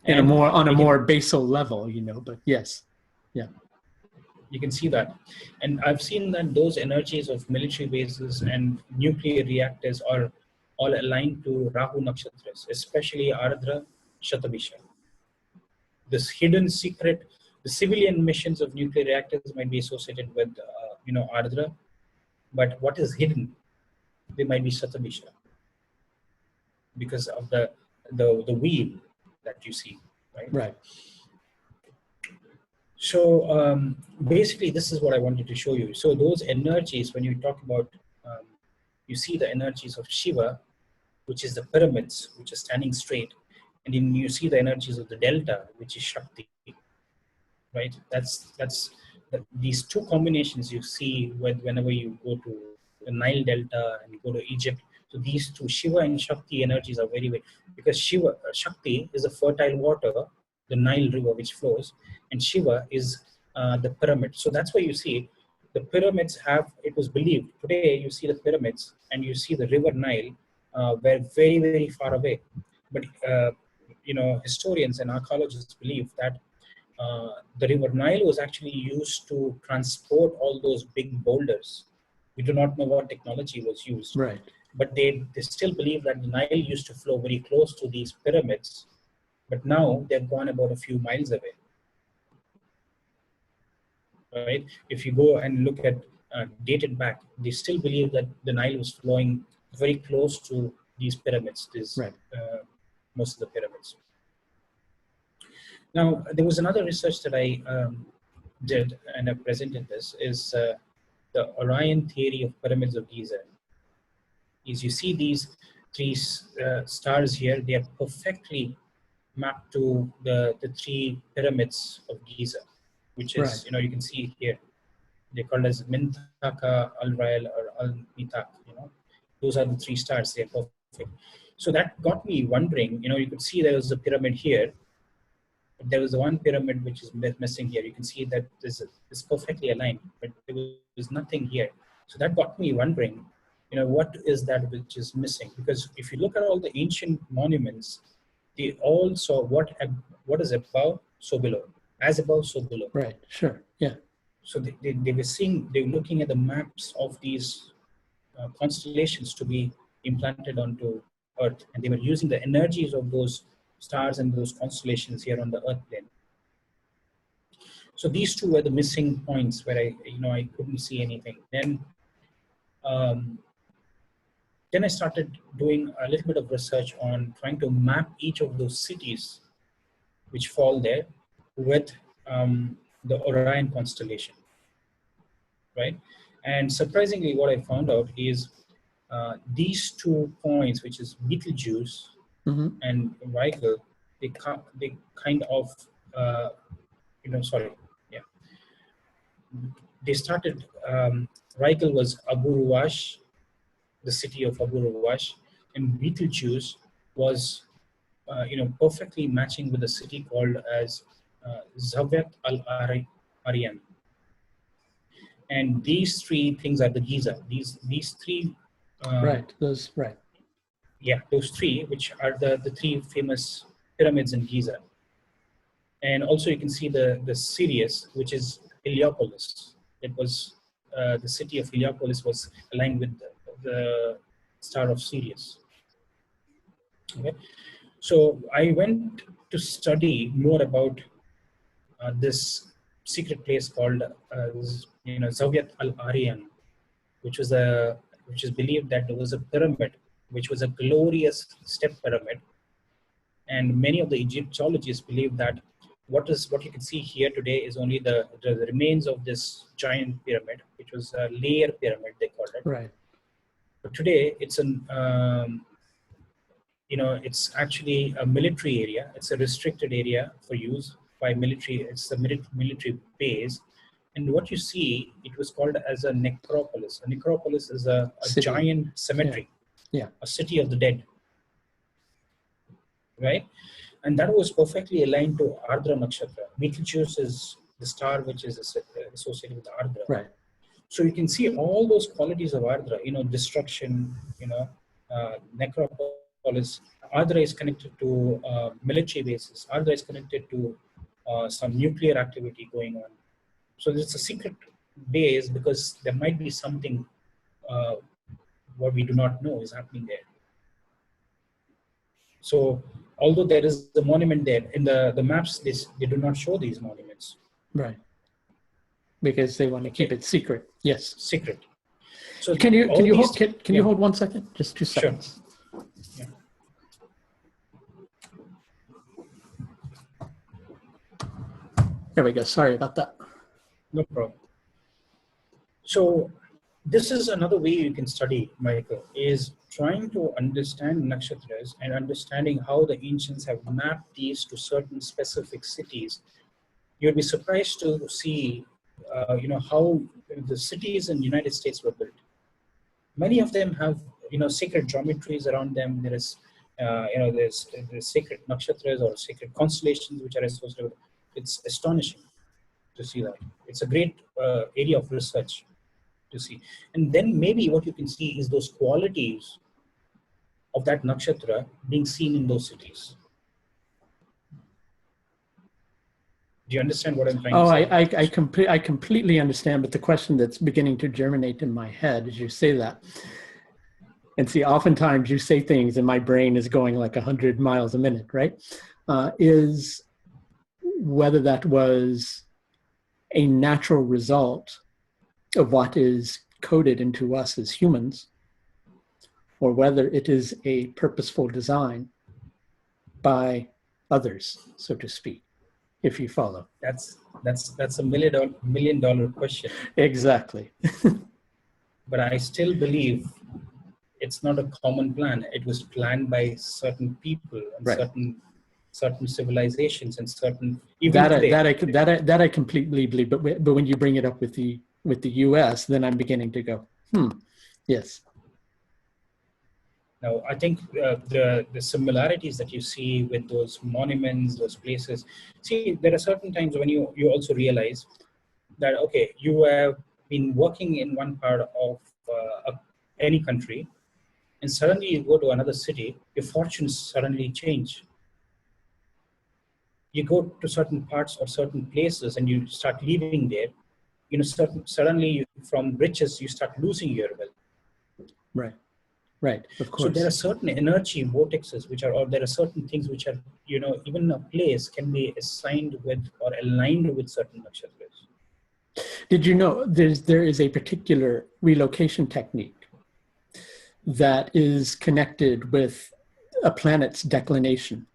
On a more basal level, but yes. Yeah. You can see that. And I've seen that those energies of military bases and nuclear reactors are all aligned to Rahu Nakshatras, especially Ardra Shatabisha. This hidden secret, the civilian missions of nuclear reactors might be associated with, Ardra, but what is hidden, they might be Shatabisha, because of the wheel that you see, right? Right. So basically, this is what I wanted to show you. So those energies, when you talk about, you see the energies of Shiva, which is the pyramids, which are standing straight, and then you see the energies of the delta, which is Shakti, right? These two combinations you see whenever you go to the Nile Delta and you go to Egypt. So these two, Shiva and Shakti energies, are very, very, because Shakti is a fertile water, the Nile river which flows, and Shiva is the pyramid. So that's why you see the pyramids it was believed, today you see the pyramids and you see the river Nile were very, very far away. But, historians and archaeologists believe that the river Nile was actually used to transport all those big boulders. We do not know what technology was used, Right. but they still believe that the Nile used to flow very close to these pyramids, but now they've gone about a few miles away. Right? If you go and look at dated back, they still believe that the Nile was flowing very close to these pyramids, Right. most of the pyramids. Now, there was another research that I did, and I presented this, is the Orion theory of pyramids of Giza. Is you see these three stars here, they are perfectly mapped to the three pyramids of Giza, which is, Right. you can see it here. They're called as Mintaka, Al-Rail, or Al-Mitak, Those are the three stars, they're perfect. So that got me wondering, you could see there was a pyramid here, but there was one pyramid which is missing here. You can see that this is perfectly aligned, but there was nothing here. So that got me wondering, what is that which is missing? Because if you look at all the ancient monuments, they all saw what is above, so below. As above, so below. Right. Sure. Yeah. So they were looking at the maps of these constellations to be implanted onto Earth, and they were using the energies of those stars and those constellations here on the Earth plane. So these two were the missing points where I couldn't see anything. Then I started doing a little bit of research on trying to map each of those cities which fall there with the Orion constellation, right? And surprisingly, what I found out is these 2 points, which is Betelgeuse and Rigel, they kind of, they started, Rigel was Abu Ruwash, the city of Abu Ruwash, and Betelgeuse was, perfectly matching with a city called as Zawiat al-Aryan. And these 3 things are the Giza. These 3. Right. Those. Right. Yeah, those 3, which are the 3 famous pyramids in Giza. And also you can see the Sirius, which is Heliopolis. It was the city of Heliopolis was aligned with the star of Sirius. Okay, so I went to study more about this secret place called Zawiat al-Aryan, which is believed that there was a pyramid, which was a glorious step pyramid, and many of the Egyptologists believe that what you can see here today is only the remains of this giant pyramid, which was a layer pyramid, they called it. Right. But today it's it's actually a military area. It's a restricted area for use by military. It's a military base. And what you see, it was called as a necropolis. A necropolis is a giant cemetery, a city of the dead, right? And that was perfectly aligned to Ardra Nakshatra. Betelgeuse is the star which is associated with Ardra. Right. So you can see all those qualities of Ardra, destruction, necropolis. Ardra is connected to military bases. Ardra is connected to some nuclear activity going on. So it's a secret base because there might be something what we do not know is happening there. So although there is the monument there, in the maps, they do not show these monuments. Right. Because they want to keep it secret. Yes. Secret. So can you hold 1 second? Just 2 seconds. Sure. Yeah. There we go. Sorry about that. No problem. So this is another way you can study, Michael, is trying to understand nakshatras and understanding how the ancients have mapped these to certain specific cities. You'd be surprised to see, how the cities in the United States were built. Many of them have, sacred geometries around them. There is, there's sacred nakshatras or sacred constellations which are associated with. It's astonishing to see that. It's a great area of research to see. And then maybe what you can see is those qualities of that nakshatra being seen in those cities. Do you understand what I'm trying Oh, to say? I completely understand, but the question that's beginning to germinate in my head as you say that, and see, oftentimes you say things and my brain is going like 100 miles a minute, right? Is whether that was a natural result of what is coded into us as humans, or whether it is a purposeful design by others, so to speak, if you follow. That's a million dollar question. Exactly. But I still believe it's not a common plan. It was planned by certain people and Right. certain civilizations and certain even That today. I completely believe. But when you bring it up with the U.S., then I'm beginning to go, yes. Now, I think the similarities that you see with those monuments, those places, see, there are certain times when you also realize that, okay, you have been working in one part of any country, and suddenly you go to another city, your fortunes suddenly change. You go to certain parts or certain places and you start living there, suddenly from riches, you start losing your wealth. Right. Right, of course. So there are certain energy vortexes or there are certain things which are, even a place can be assigned with or aligned with certain nakshatras. Did you know there is a particular relocation technique that is connected with a planet's declination?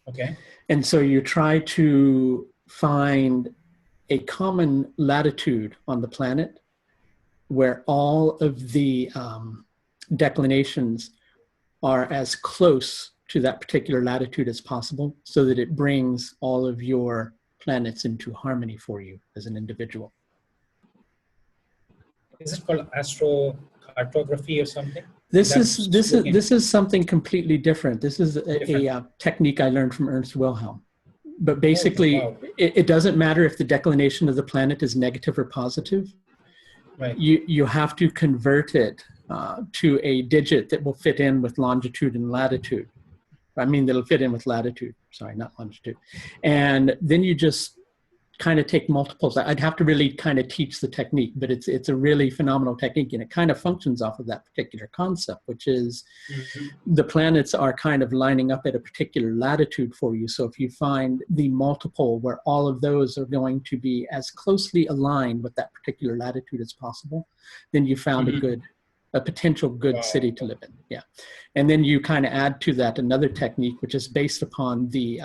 Okay. And so you try to find a common latitude on the planet where all of the declinations are as close to that particular latitude as possible, so that it brings all of your planets into harmony for you as an individual. Is it called astrocartography or something? This is something completely different. This is a technique I learned from Ernst Wilhelm. But basically, it doesn't matter if the declination of the planet is negative or positive. Right. You have to convert it to a digit that will fit in with longitude and latitude. I mean, that'll fit in with latitude. Sorry, not longitude. And then you just kind of take multiples. I'd have to really kind of teach the technique, but it's a really phenomenal technique, and it kind of functions off of that particular concept, which is the planets are kind of lining up at a particular latitude for you. So if you find the multiple where all of those are going to be as closely aligned with that particular latitude as possible, then you found a potential good city to live in. Yeah. And then you kind of add to that another technique, which is based upon the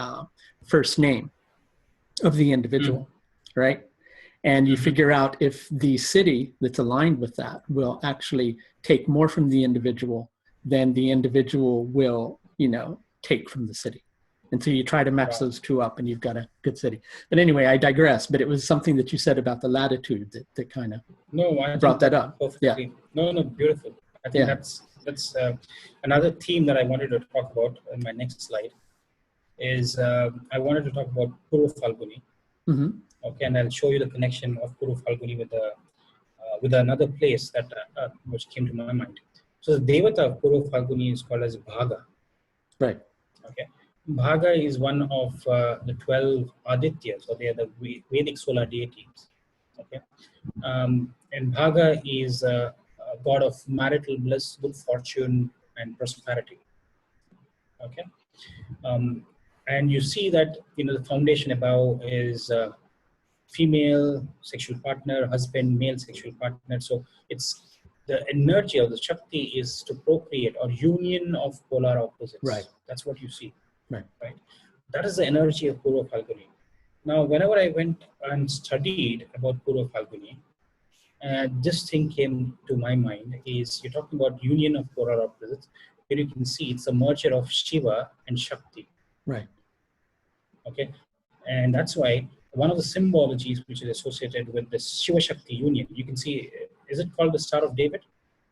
first name of the individual, right? And you figure out if the city that's aligned with that will actually take more from the individual than the individual will, take from the city. And so you try to match those two up and you've got a good city. But anyway, I digress, but it was something that you said about the latitude that kind of brought that up. Perfectly. Yeah. No, beautiful. I think that's another theme that I wanted to talk about in my next slide. Is I wanted to talk about Purva Phalguni. Okay, and I'll show you the connection of Purva Phalguni with another place that which came to my mind. So the Dyehuty of Purva Phalguni is called as Bhaga. Right. Okay. Bhaga is one of the 12 Adityas, or they are the Vedic solar deities. Okay. And Bhaga is a god of marital bliss, good fortune, and prosperity. Okay. And you see that the foundation above is female sexual partner, husband, male sexual partner. So it's the energy of the Shakti is to procreate, or union of polar opposites. Right. That's what you see. Right. That is the energy of Purva Phalguni. Now, whenever I went and studied about Purva Phalguni, this thing came to my mind is you're talking about union of polar opposites. Here you can see it's a merger of Shiva and Shakti. Right. Okay, and that's why one of the symbologies which is associated with this Shiva Shakti union, you can see, is it called the Star of David?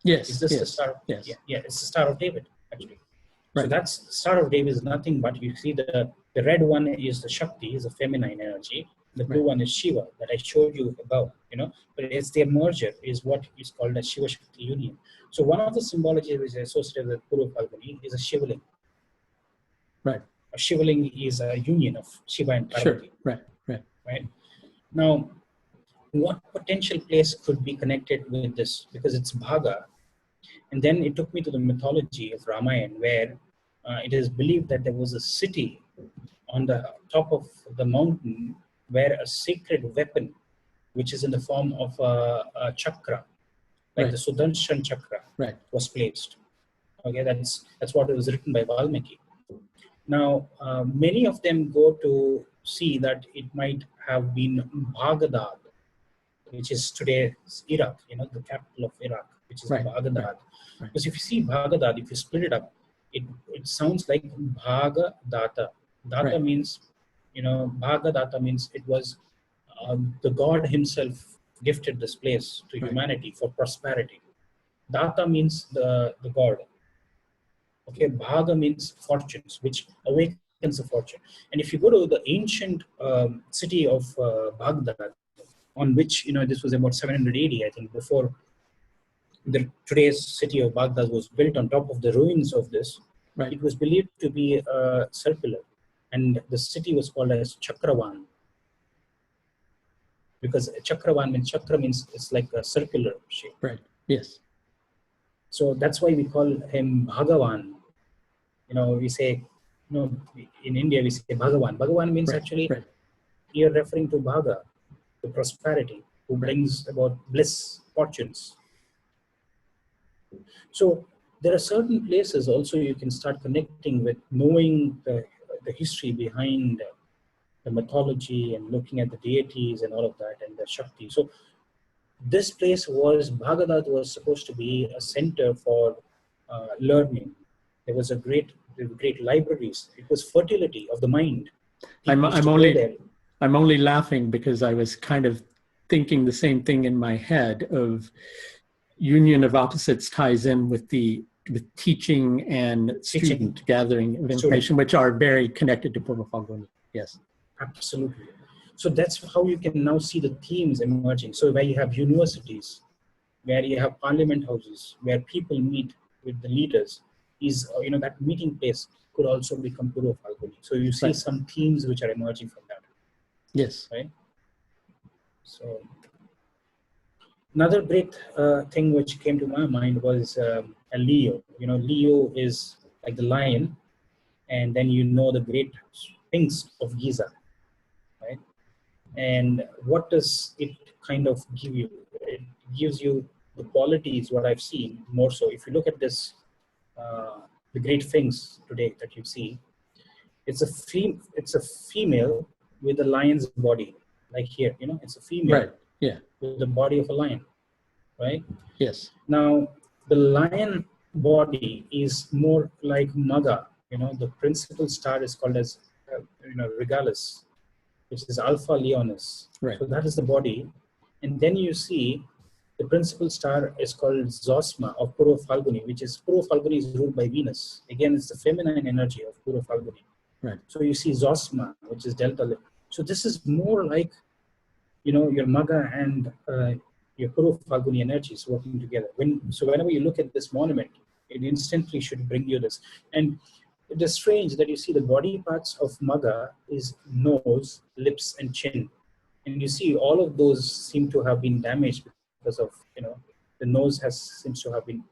Yes. Is this the Star? Yes. Yeah, it's the Star of David actually. Right. So that's Star of David is nothing but you see the red one is the Shakti, is a feminine energy. The blue one is Shiva that I showed you above, but it's their merger is what is called a Shiva Shakti union. So one of the symbologies which is associated with Purva Phalguni is a Shivaling. Right. A Shivaling is a union of Shiva and Parvati. Sure. Right. right? Now, what potential place could be connected with this? Because it's Bhaga. And then it took me to the mythology of Ramayana, where it is believed that there was a city on the top of the mountain where a sacred weapon, which is in the form of a chakra, like the Sudarshan chakra, was placed. Okay, that's what was written by Valmiki. Now, many of them go to see that it might have been Baghdad, which is today's Iraq, the capital of Iraq, which is Baghdad. Because if you see Baghdad, if you split it up, it sounds like Bhaga Data. Data means, Bhaga Data means it was the God himself gifted this place to humanity for prosperity. Data means the God. Okay, Bhaga means fortunes, which awakens the fortune. And if you go to the ancient city of Baghdad, on which, this was about 780, I think, before today's city of Baghdad was built on top of the ruins of this. It was believed to be circular, and the city was called as Chakravan, because chakra means it's like a circular shape. Right. Yes. So that's why we call him Bhagavan. We say, in India we say Bhagavan. Bhagavan means actually you're referring to Bhaga, to prosperity, who brings about bliss, fortunes. So there are certain places also you can start connecting with, knowing the history behind the mythology and looking at the deities and all of that and the Shakti. So this place Baghdad was supposed to be a center for learning. There was great libraries. It was fertility of the mind. I'm only laughing because I was kind of thinking the same thing in my head of union of opposites ties in with teaching and student gathering of information, which are very connected to Purva Phalguni. Yes. Absolutely. So that's how you can now see the themes emerging. So where you have universities, where you have parliament houses, where people meet with the leaders, is that meeting place could also become Purva Phalguni. So you see some themes which are emerging from that. Yes. Right. So another great thing which came to my mind was a Leo. Leo is like the lion, and then the great Sphinx of Giza. Right? And what does it kind of give you? It gives you the qualities, what I've seen more so. If you look at this, the great Sphinx today that you see, it's a female with a lion's body, like here, it's a female with the body of a lion, right? Yes. Now, the lion body is more like Maga, the principal star is called as, Regalis, which is Alpha Leonis. Right. So that is the body. And then you see the principal star is called Zosma of Purva Phalguni, which is Purva Phalguni is ruled by Venus. Again, it's the feminine energy of Purva Phalguni. Right. So you see Zosma, which is Delta. So this is more like, your Maga and your Purva Phalguni energies working together. So whenever you look at this monument, it instantly should bring you this. And it is strange that you see the body parts of Maga is nose, lips, and chin. And you see all of those seem to have been damaged because of, the nose seems to have been,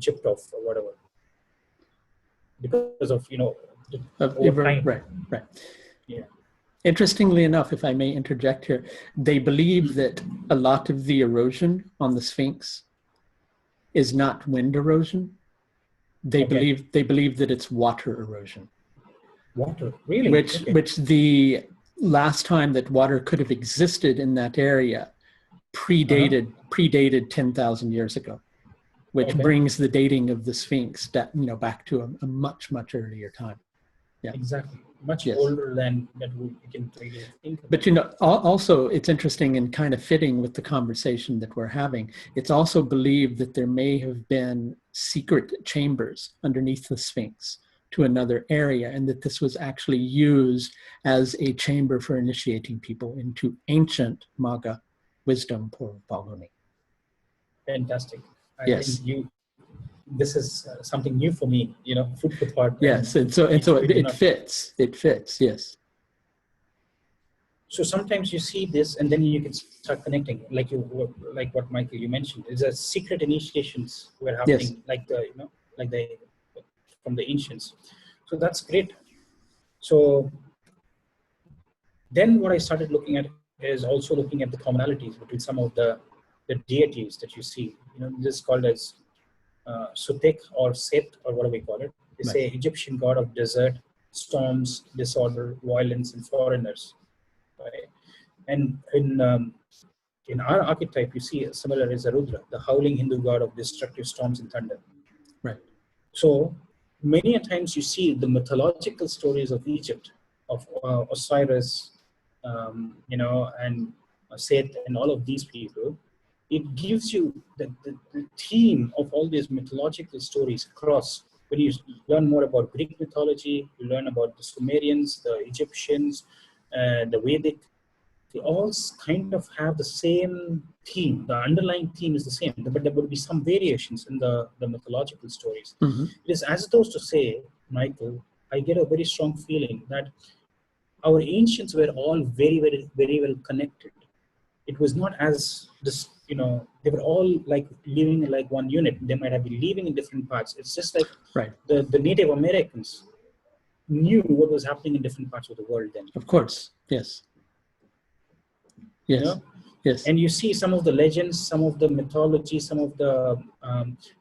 chipped off or whatever. Because of, over time. Right. Yeah. Interestingly enough, if I may interject here, they believe that a lot of the erosion on the Sphinx is not wind erosion. They believe that it's water erosion. Water, really? Which the last time that water could have existed in that area predated 10,000 years ago, which brings the dating of the Sphinx back to a much earlier time. Yeah, exactly. Much older than that we can really think about. But also it's interesting and kind of fitting with the conversation that we're having. It's also believed that there may have been secret chambers underneath the Sphinx to another area, and that this was actually used as a chamber for initiating people into ancient Maga wisdom, Purva Phalguni. Fantastic. I yes. think this is something new for me, food for thought. Yes, and so it fits. It fits, yes. So sometimes you see this, and then you can start connecting, like what Michael you mentioned. Is a secret initiations were happening, Yes. like the from the ancients. So that's great. So then what I started looking at is also looking at the commonalities between some of the deities that you see. This is called as Sutek or Set or whatever we call it. They say Egyptian god of desert, storms, disorder, violence, and foreigners. Right? And in our archetype, you see a similar is a Rudra, the howling Hindu god of destructive storms and thunder. Right. So many a times you see the mythological stories of Egypt, of Osiris, and Seth, and all of these people. It gives you the theme of all these mythological stories across. When you learn more about Greek mythology, you learn about the Sumerians, the Egyptians, the Vedic. They all kind of have the same theme. The underlying theme is the same, but there would be some variations in the mythological stories. Mm-hmm. It is as though to say, Michael, I get a very strong feeling that our ancients were all very, very, very well connected. It was not as this, they were all like living like one unit. They might have been living in different parts. It's just like the Native Americans knew what was happening in different parts of the world then. Of course, yes. Yes, yes. And you see some of the legends, some of the mythology, some of the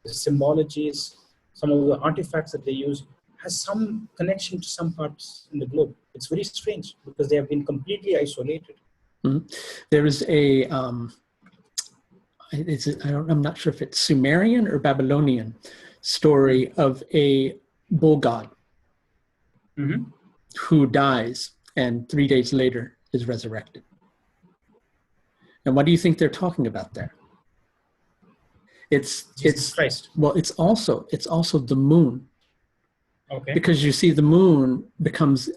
symbologies, some of the artifacts that they use has some connection to some parts in the globe. It's very strange because they have been completely isolated. Mm-hmm. There is I'm not sure if it's Sumerian or Babylonian story of a bull god who dies and 3 days later is resurrected. And what do you think they're talking about there? It's Christ. Well, it's also the moon. Okay. Because you see the moon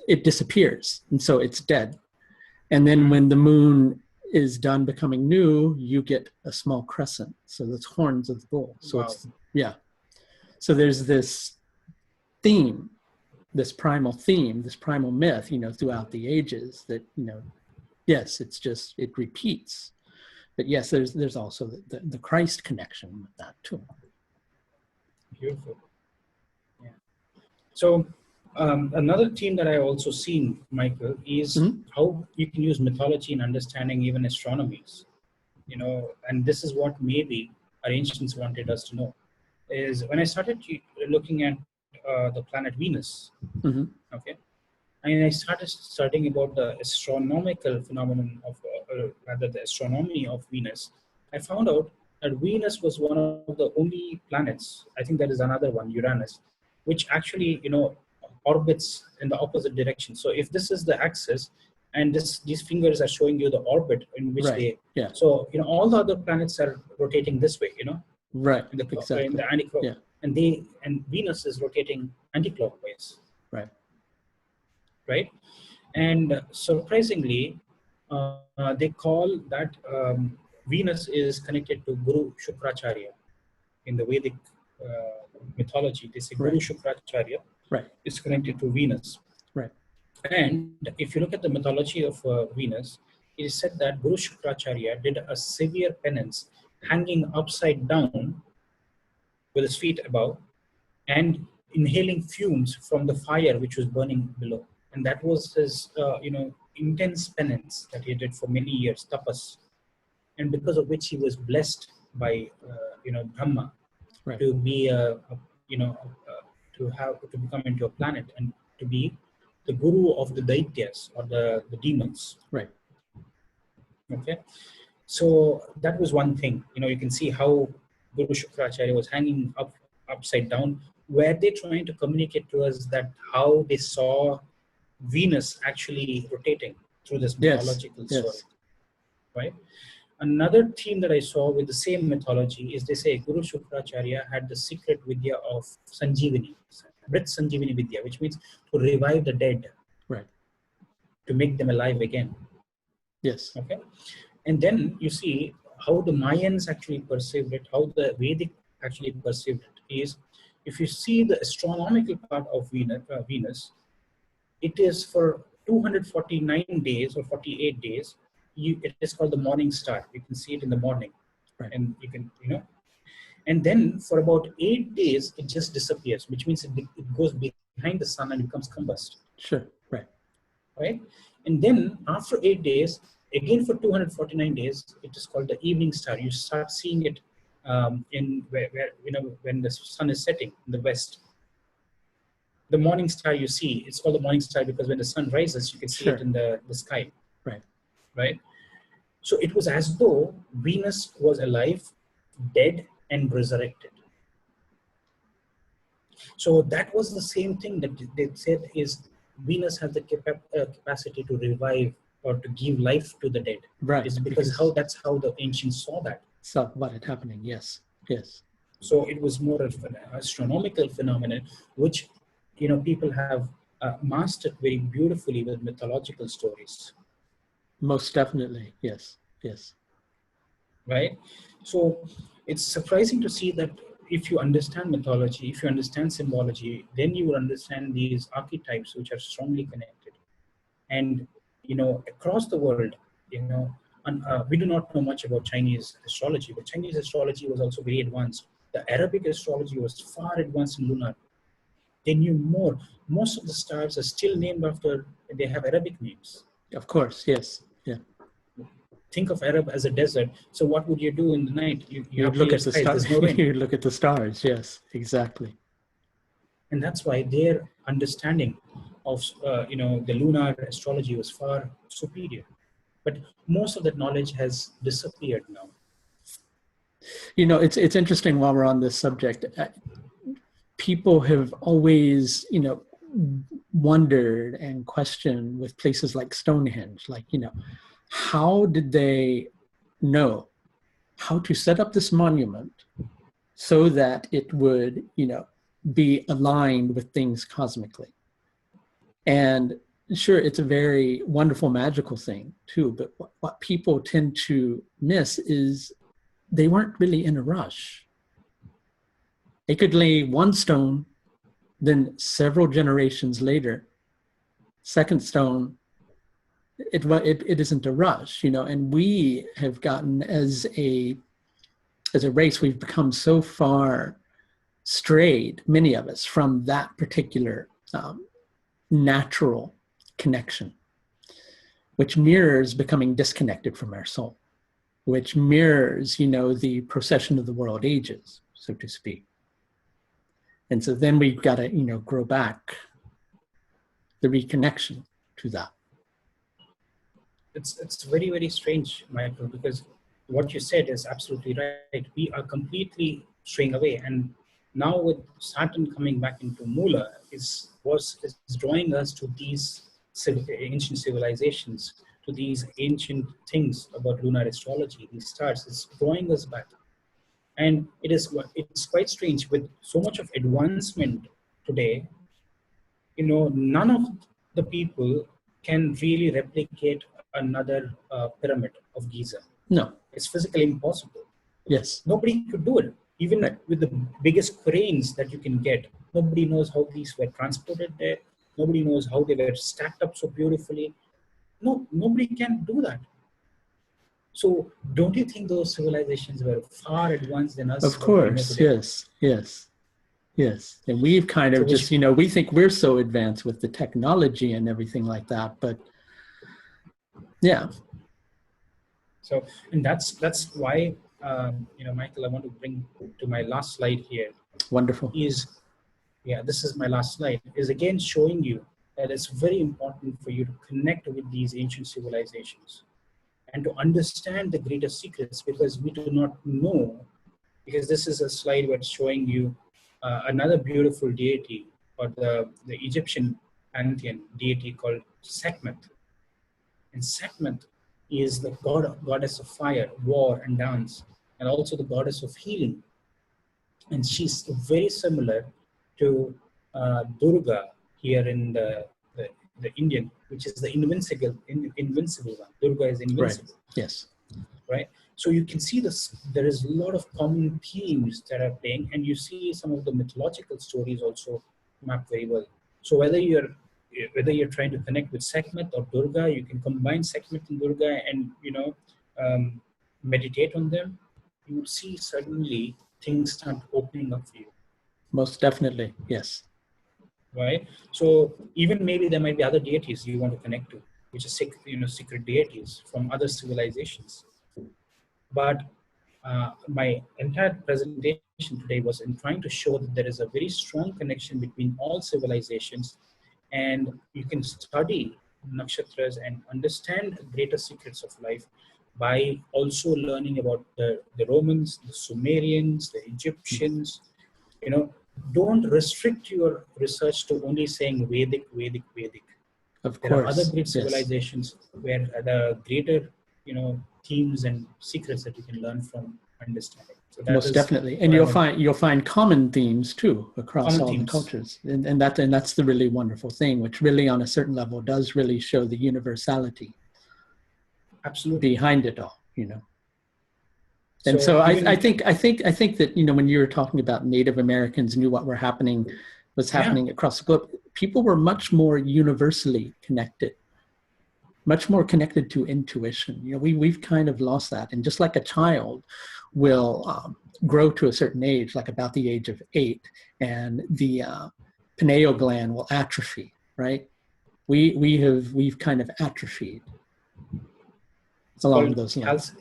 it disappears, and so it's dead. And then when the moon is done becoming new, you get a small crescent. So that's horns of the bull. So So there's this theme, this primal myth, throughout the ages that, yes, it repeats. But yes, there's also the Christ connection with that too. Beautiful. Yeah. So another theme that I also seen, Michael, is how you can use mythology in understanding even astronomies. And this is what maybe our ancients wanted us to know. Is when I started looking at the planet Venus, okay, and I started studying about the astronomical phenomenon of, rather the astronomy of Venus, I found out that Venus was one of the only planets, I think there is another one, Uranus, which actually, orbits in the opposite direction. So if this is the axis, and these fingers are showing you the orbit in which so, all the other planets are rotating this way, Right. In the exactly. in the anti-clockwise, and Venus is rotating anti-clockwise. Right. And surprisingly, they call that Venus is connected to Guru Shukracharya in the Vedic mythology. They say Guru Shukracharya is connected to Venus. Right. And if you look at the mythology of Venus, it is said that Guru Shukracharya did a severe penance, hanging upside down with his feet above and inhaling fumes from the fire which was burning below. And that was his, intense penance that he did for many years, tapas, and because of which he was blessed by, Brahma to be, to become into a planet and to be the guru of the Daityas or the demons. Right. Okay. So that was one thing. You can see how Guru Shukracharya was hanging upside down. Were they trying to communicate to us that how they saw Venus actually rotating through this mythological story? Right. Another theme that I saw with the same mythology is they say Guru Shukracharya had the secret vidya of Sanjeevani, Brit Sanjeevani Vidya, which means to revive the dead, to make them alive again. Yes. Okay. And then you see how the Mayans actually perceived it, how the Vedic actually perceived it is, if you see the astronomical part of Venus, it is for 249 days or 48 days, it is called the morning star. You can see it in the morning. Right. And you can, and then for about 8 days, it just disappears, which means it goes behind the sun and becomes combust. Sure. Right. Right. And then after 8 days, again for 249 days, it is called the evening star. You start seeing it in where when the sun is setting in the west. The morning star you see, it's called the morning star because when the sun rises, you can see it in the sky. Right. Right. So it was as though Venus was alive, dead, and resurrected. So that was the same thing that they said is Venus has the capacity to revive or to give life to the dead. Right. It's because that's how the ancients saw that. Saw what had happening. Yes. Yes. So it was more of an astronomical phenomenon, which people have mastered very beautifully with mythological stories. Most definitely. Yes. Yes. Right. So it's surprising to see that if you understand mythology, if you understand symbology, then you will understand these archetypes which are strongly connected. And across the world, we do not know much about Chinese astrology, but Chinese astrology was also very advanced. The Arabic astrology was far advanced in lunar. They knew more. Most of the stars are still named after, they have Arabic names. Of course, yes. Yeah. Think of Arab as a desert. So what would you do in the night? You look at the stars. No rain. You look at the stars. Yes, exactly. And that's why their understanding of the lunar astrology was far superior. But most of that knowledge has disappeared now. It's interesting while we're on this subject. People have always, wondered and questioned with places like Stonehenge, how did they know how to set up this monument so that it would, be aligned with things cosmically? And sure, it's a very wonderful, magical thing too, but what people tend to miss is they weren't really in a rush. They could lay one stone, then several generations later, second stone, it isn't a rush, and we have gotten as a race, we've become so far strayed, many of us, from that particular natural connection, which mirrors becoming disconnected from our soul, which mirrors, the procession of the world ages, so to speak. And so then we've got to, grow back the reconnection to that. It's very, very strange, Michael, because what you said is absolutely right. We are completely straying away. And now with Saturn coming back into Mula, is drawing us to these ancient civilizations, to these ancient things about lunar astrology, these stars. It's drawing us back. And it's quite strange with so much of advancement today, none of the people can really replicate another pyramid of Giza. No. It's physically impossible. Yes. Nobody could do it. Even with the biggest cranes that you can get, nobody knows how these were transported there. Nobody knows how they were stacked up so beautifully. No, nobody can do that. So don't you think those civilizations were far advanced than us? Of course, yes. And we've kind of we think we're so advanced with the technology and everything like that, but yeah. So, and that's why, Michael, I want to bring to my last slide here. Wonderful. This is my last slide, is again showing you that it's very important for you to connect with these ancient civilizations and to understand the greater secrets, because we do not know, because this is a slide where it's showing you another beautiful deity, or the Egyptian pantheon deity called Sekhmet. And Sekhmet is the goddess of fire, war, and dance, and also the goddess of healing. And she's very similar to Durga here in the Indian, which is the invincible one. Durga is invincible. Right. Yes. Right. So you can see this. There is a lot of common themes that are playing, and you see some of the mythological stories also map very well. So whether you're whether you're trying to connect with Sekhmet or Durga, you can combine Sekhmet and Durga and, meditate on them. You will see suddenly things start opening up for you. Most definitely, yes. Right? So even maybe there might be other deities you want to connect to, which are secret deities from other civilizations. But my entire presentation today was in trying to show that there is a very strong connection between all civilizations, and you can study nakshatras and understand greater secrets of life by also learning about the Romans, the Sumerians, the Egyptians. Don't restrict your research to only saying Vedic. Of There are course, other great yes. civilizations where the greater, themes and secrets that you can learn from understanding. So that Most is definitely, and you'll find common themes too across all the cultures, and that's the really wonderful thing, which really on a certain level does really show the universality. Absolutely. Behind it all, And so I think that, when you were talking about Native Americans knew what was happening across the globe, people were much more universally connected, much more connected to intuition. We've kind of lost that. And just like a child will grow to a certain age, like about the age of 8, and the pineal gland will atrophy, right? We've kind of atrophied along those lines.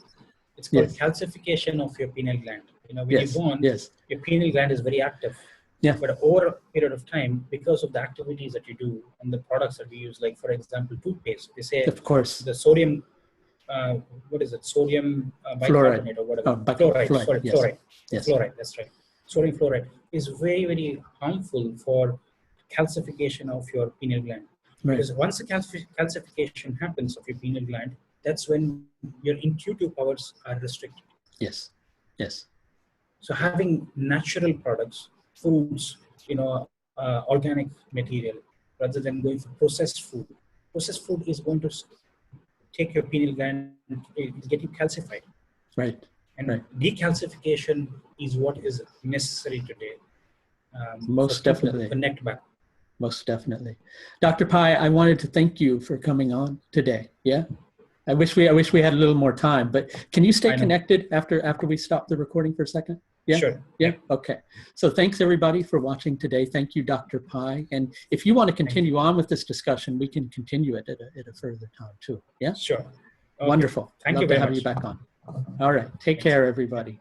It's called calcification of your pineal gland. When you're born, your pineal gland is very active. Yeah. But over a period of time, because of the activities that you do and the products that we use, like for example, toothpaste, they say, of course, the sodium, what is it? Sodium bicarbonate or whatever. Fluoride. Yes. Fluoride, that's right. Sodium fluoride is very, very harmful for calcification of your pineal gland. Right. Because once the calcification happens of your pineal gland, that's when your intuitive powers are restricted. Yes. So having natural products, foods, organic material, rather than going for processed food. Processed food is going to take your pineal gland, get you calcified. Right. And decalcification is what is necessary today. Most definitely. To connect back. Most definitely. Dr. Pai, I wanted to thank you for coming on today. Yeah. I wish we had a little more time, but can you stay connected after we stop the recording for a second? Yeah. Sure. Yeah. Okay. So thanks everybody for watching today. Thank you, Dr. Pai. And if you want to continue on with this discussion, we can continue it at a further time too. Yeah. Sure. Okay. Wonderful. Thank Love you very to have much. you back on. All right. Take care, everybody.